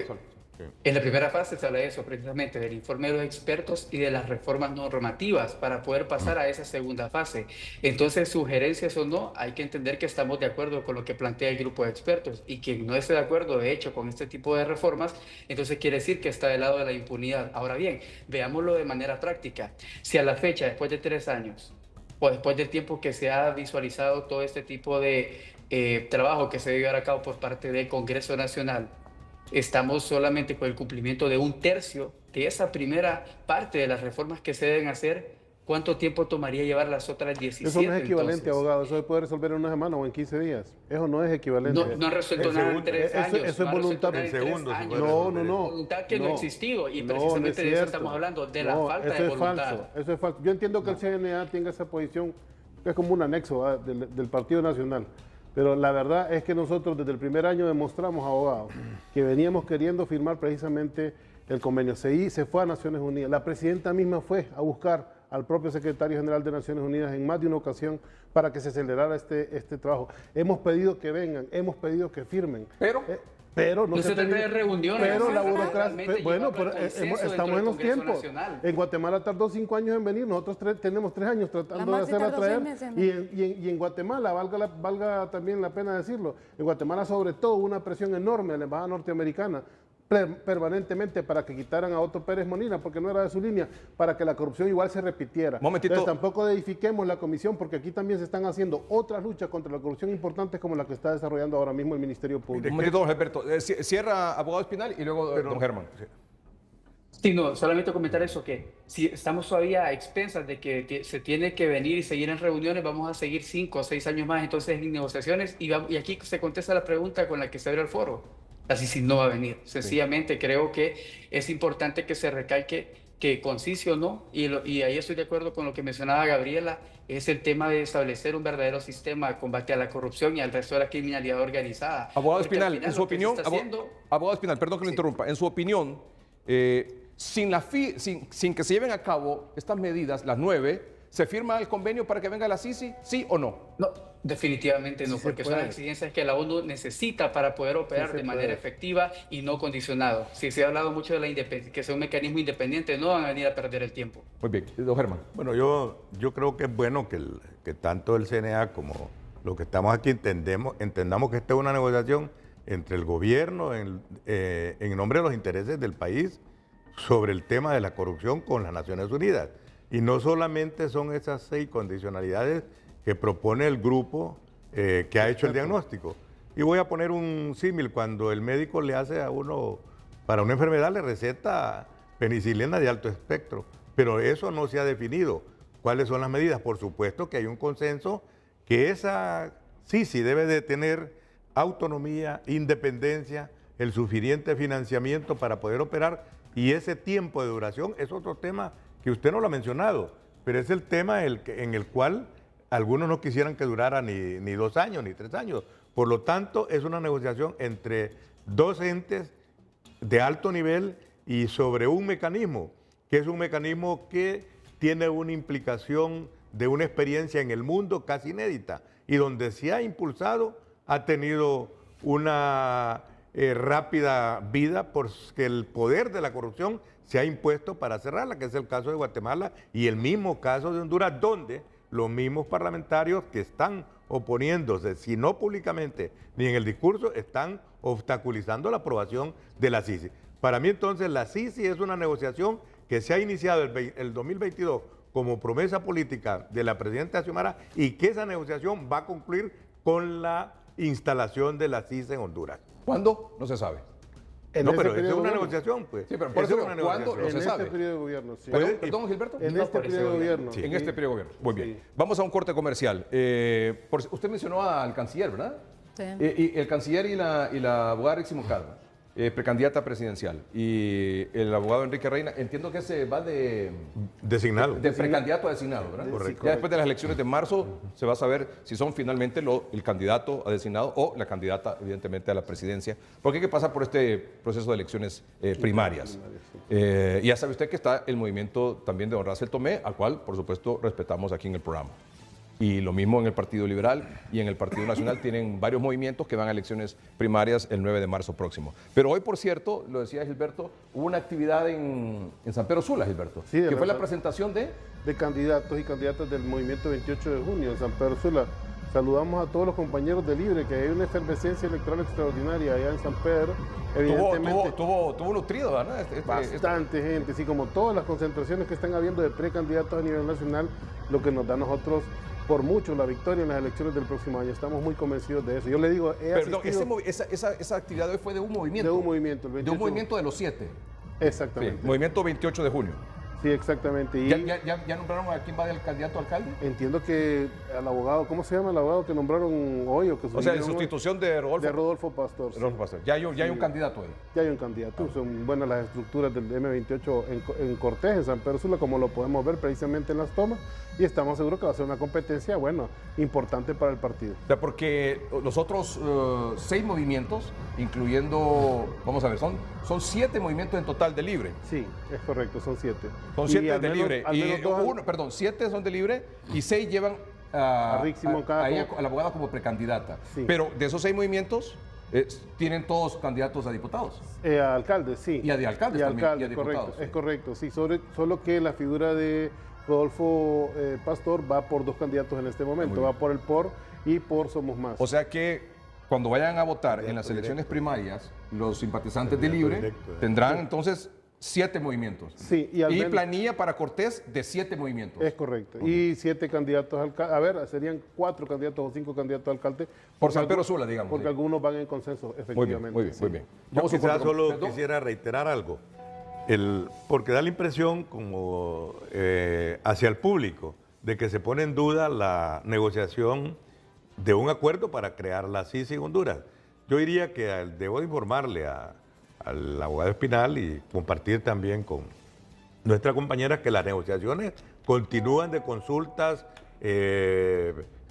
En la primera fase se habla de eso, precisamente, del informe de los expertos y de las reformas normativas para poder pasar a esa segunda fase. Entonces, sugerencias o no, hay que entender que estamos de acuerdo con lo que plantea el grupo de expertos, y quien no esté de acuerdo, de hecho, con este tipo de reformas, entonces quiere decir que está del lado de la impunidad. Ahora bien, veámoslo de manera práctica. Si a la fecha, después de 3 años, o después del tiempo que se ha visualizado todo este tipo de trabajo que se debe llevar a cabo por parte del Congreso Nacional, estamos solamente con el cumplimiento de 1/3 de esa primera parte de las reformas que se deben hacer, ¿cuánto tiempo tomaría llevar las otras 17? Eso no es equivalente, entonces? Abogado. Eso se puede resolver en una semana o en 15 días. Eso no es equivalente. No han resuelto nada en 3 años. Eso es voluntad. No. Voluntad que no ha existido, y No, precisamente no es de eso cierto. estamos hablando, de la No, falta eso de es voluntad. falso, eso es falso. Yo entiendo que el CNA tenga esa posición, que es como un anexo del Partido Nacional. Pero la verdad es que nosotros desde el primer año demostramos, abogado, que veníamos queriendo firmar precisamente el convenio. Se fue a Naciones Unidas. La presidenta misma fue a buscar al propio secretario general de Naciones Unidas en más de una ocasión para que se acelerara este trabajo. Hemos pedido que vengan, hemos pedido que firmen. Pero no se trata de reuniones. Pero la burocracia, bueno, pero estamos en los tiempos. Nacional. En Guatemala tardó 5 años en venir, nosotros tenemos 3 años tratando de hacerla traer. Y en Guatemala, valga también la pena decirlo, en Guatemala sobre todo hubo una presión enorme de la embajada norteamericana permanentemente para que quitaran a Otto Pérez Molina, porque no era de su línea, para que la corrupción igual se repitiera. Momentito. Entonces tampoco edifiquemos la comisión, porque aquí también se están haciendo otras luchas contra la corrupción importantes como la que está desarrollando ahora mismo el Ministerio Público. Un momentito, don Gilberto. Cierra, abogado Espinal, y luego don Germán. Sí, no, solamente comentar eso, que si estamos todavía a expensas de que se tiene que venir y seguir en reuniones, vamos a seguir 5 o 6 años más entonces en negociaciones, y aquí se contesta la pregunta con la que se abre el foro. Así sí no va a venir. Sencillamente creo que es importante que se recalque que con sí o no, y ahí estoy de acuerdo con lo que mencionaba Gabriela, es el tema de establecer un verdadero sistema de combate a la corrupción y al resto de la criminalidad organizada. Abogado Espinal, en su opinión, abogado Espinal, perdón que lo interrumpa, en su opinión, sin que se lleven a cabo estas medidas, las 9, ¿se firma el convenio para que venga la CICI, sí o no? No, definitivamente no, porque son las exigencias que la ONU necesita para poder operar de manera efectiva y no condicionado. Si se ha hablado mucho de la independencia, que sea un mecanismo independiente, no van a venir a perder el tiempo. Muy bien, don Germán. Bueno, yo creo que es bueno que tanto el CNA como los que estamos aquí entendamos que esta es una negociación entre el gobierno en nombre de los intereses del país sobre el tema de la corrupción con las Naciones Unidas. Y no solamente son esas 6 condicionalidades que propone el grupo que ha hecho el diagnóstico. Y voy a poner un símil: cuando el médico le hace a uno, para una enfermedad, le receta penicilina de alto espectro, pero eso no se ha definido. ¿Cuáles son las medidas? Por supuesto que hay un consenso que esa sí debe de tener autonomía, independencia, el suficiente financiamiento para poder operar, y ese tiempo de duración es otro tema que usted no lo ha mencionado, pero es el tema en el cual algunos no quisieran que durara ni 2 años, ni 3 años. Por lo tanto, es una negociación entre 2 entes de alto nivel y sobre un mecanismo, que es un mecanismo que tiene una implicación de una experiencia en el mundo casi inédita, y donde se ha impulsado, ha tenido una rápida vida, porque el poder de la corrupción se ha impuesto para cerrarla, que es el caso de Guatemala y el mismo caso de Honduras, donde los mismos parlamentarios que están oponiéndose, si no públicamente ni en el discurso, están obstaculizando la aprobación de la CICI. Para mí entonces la CICI es una negociación que se ha iniciado el 2022 como promesa política de la presidenta Xiomara, y que esa negociación va a concluir con la instalación de la CICI en Honduras. ¿Cuándo? No se sabe. No, pero es una negociación, pues. Sí, pero por eso, ¿cuándo? No se sabe. En este periodo de gobierno, sí. Perdón, Gilberto. En este periodo de gobierno. En este periodo de gobierno. Muy bien. Sí. Vamos a un corte comercial. Usted mencionó al canciller, ¿verdad? Sí. Y el canciller y la abogada Rixi Moncada, precandidata presidencial, y el abogado Enrique Reina, entiendo que se va de designado. De precandidato a designado, ¿verdad? Correcto. Ya después de las elecciones de marzo se va a saber si son finalmente el candidato a designado o la candidata, evidentemente, a la presidencia, porque hay que pasar por este proceso de elecciones primarias. Y ya sabe usted que está el movimiento también de don Russell Tomé, al cual, por supuesto, respetamos aquí en el programa. Y lo mismo en el Partido Liberal y en el Partido Nacional tienen varios movimientos que van a elecciones primarias el 9 de marzo próximo. Pero hoy, por cierto, lo decía Gilberto, hubo una actividad en San Pedro Sula, Gilberto, sí, que fue la presentación de candidatos y candidatas del movimiento 28 de junio en San Pedro Sula. Saludamos a todos los compañeros de Libre, que hay una efervescencia electoral extraordinaria allá en San Pedro. Evidentemente, tuvo nutrido, ¿verdad? Bastante gente, sí, como todas las concentraciones que están habiendo de precandidatos a nivel nacional, lo que nos da a nosotros por mucho la victoria en las elecciones del próximo año. Estamos muy convencidos de eso. Yo le digo, Perdón, esa actividad de hoy fue de un movimiento. De un movimiento. De un movimiento de los 7. Exactamente. Sí, movimiento 28 de junio. Sí, exactamente. Y ¿Ya nombraron a quién va del candidato a alcalde? Entiendo que al abogado, ¿cómo se llama el abogado que nombraron hoy? O sea, en sustitución de Rodolfo. De Rodolfo Pastor. Rodolfo Pastor. Ya hay un candidato ahí. Ya hay un candidato. Son buenas las estructuras del M28 en Cortés, en San Pedro Sula, como lo podemos ver precisamente en las tomas. Y estamos seguros que va a ser una competencia, importante para el partido. O sea, porque los otros 6 movimientos, incluyendo, vamos a ver, son 7 movimientos en total de Libre. Sí, es correcto, son 7. Son 7 de Libre. Y 7 son de Libre y 6 llevan a la abogada como precandidata. Sí. Pero de esos 6 movimientos, tienen todos candidatos a diputados. A alcaldes, sí. Y a alcaldes también. Y a diputados. Correcto, sí. Es correcto, sí. Solo que la figura de Rodolfo Pastor va por 2 candidatos en este momento. Va por el POR y por Somos Más. O sea que cuando vayan a votar en las elecciones primarias, los simpatizantes de Libre tendrán entonces 7 movimientos. Sí, y planilla para Cortés de 7 movimientos. Es correcto. Y 7 candidatos a alcalde. A ver, serían 4 candidatos o 5 candidatos a alcalde. Por San Pedro Sula, digamos. Porque algunos van en consenso, efectivamente. Muy bien. Yo quizás solo quisiera reiterar algo. Porque da la impresión como hacia el público de que se pone en duda la negociación de un acuerdo para crear la CICI en Honduras. Yo diría que debo informarle al abogado Espinal y compartir también con nuestra compañera que las negociaciones continúan de consultas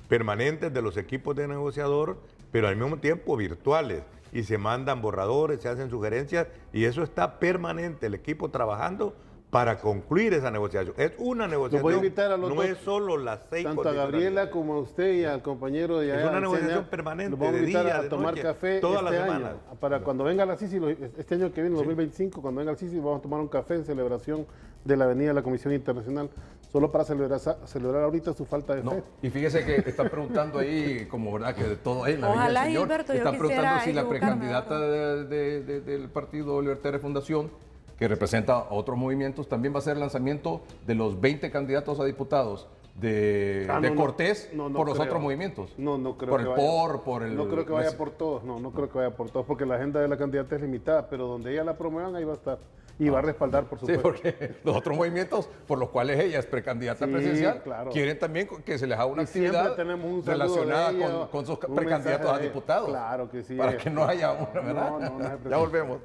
permanentes de los equipos de negociador, pero al mismo tiempo virtuales. Y se mandan borradores, se hacen sugerencias y eso está permanente, el equipo trabajando para concluir esa negociación. Es una negociación, voy a invitar a los no dos, es solo las 6 tanto a Gabriela como a usted y al compañero de allá. Es una negociación permanente, los vamos a invitar a tomar noche, café todas este las año. semanas. Para cuando venga la CICI, este año que viene, 2025, cuando venga la CICI, vamos a tomar un café en celebración de la venida de la Comisión Internacional, solo para celebrar ahorita su falta de fe. Y fíjese que están preguntando ahí, como verdad que de todo ahí, Ojalá, señor, Gilberto, están preguntando si la equivocarme, precandidata del Partido Libertario de Fundación, que representa a otros movimientos, también va a ser el lanzamiento de los 20 candidatos a diputados de Cortés por los otros movimientos. No creo por que el vaya. POR, por el... No creo que vaya por todos, no creo que vaya por todos, porque la agenda de la candidata es limitada, pero donde ella la promuevan, ahí va a estar. Y va a respaldar, por supuesto. Sí, porque los otros movimientos por los cuales ella es precandidata presidencial, quieren también que se les haga una actividad relacionada con sus precandidatos a diputados. Claro que sí. Para que no haya una, ¿verdad? No ya volvemos.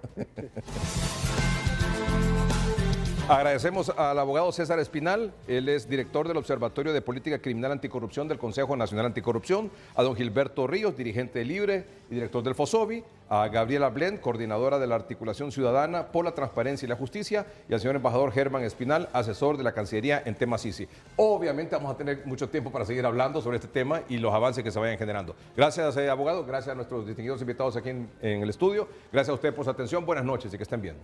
Agradecemos al abogado César Espinal, él es director del Observatorio de Política Criminal Anticorrupción del Consejo Nacional Anticorrupción, a don Gilberto Ríos, dirigente de Libre y director del FOSOBI, a Gabriela Blend, coordinadora de la Articulación Ciudadana por la Transparencia y la Justicia, y al señor embajador Germán Espinal, asesor de la Cancillería en temas CICI. Obviamente vamos a tener mucho tiempo para seguir hablando sobre este tema y los avances que se vayan generando. Gracias, abogado, gracias a nuestros distinguidos invitados aquí en el estudio, gracias a usted por su atención, buenas noches y que estén bien.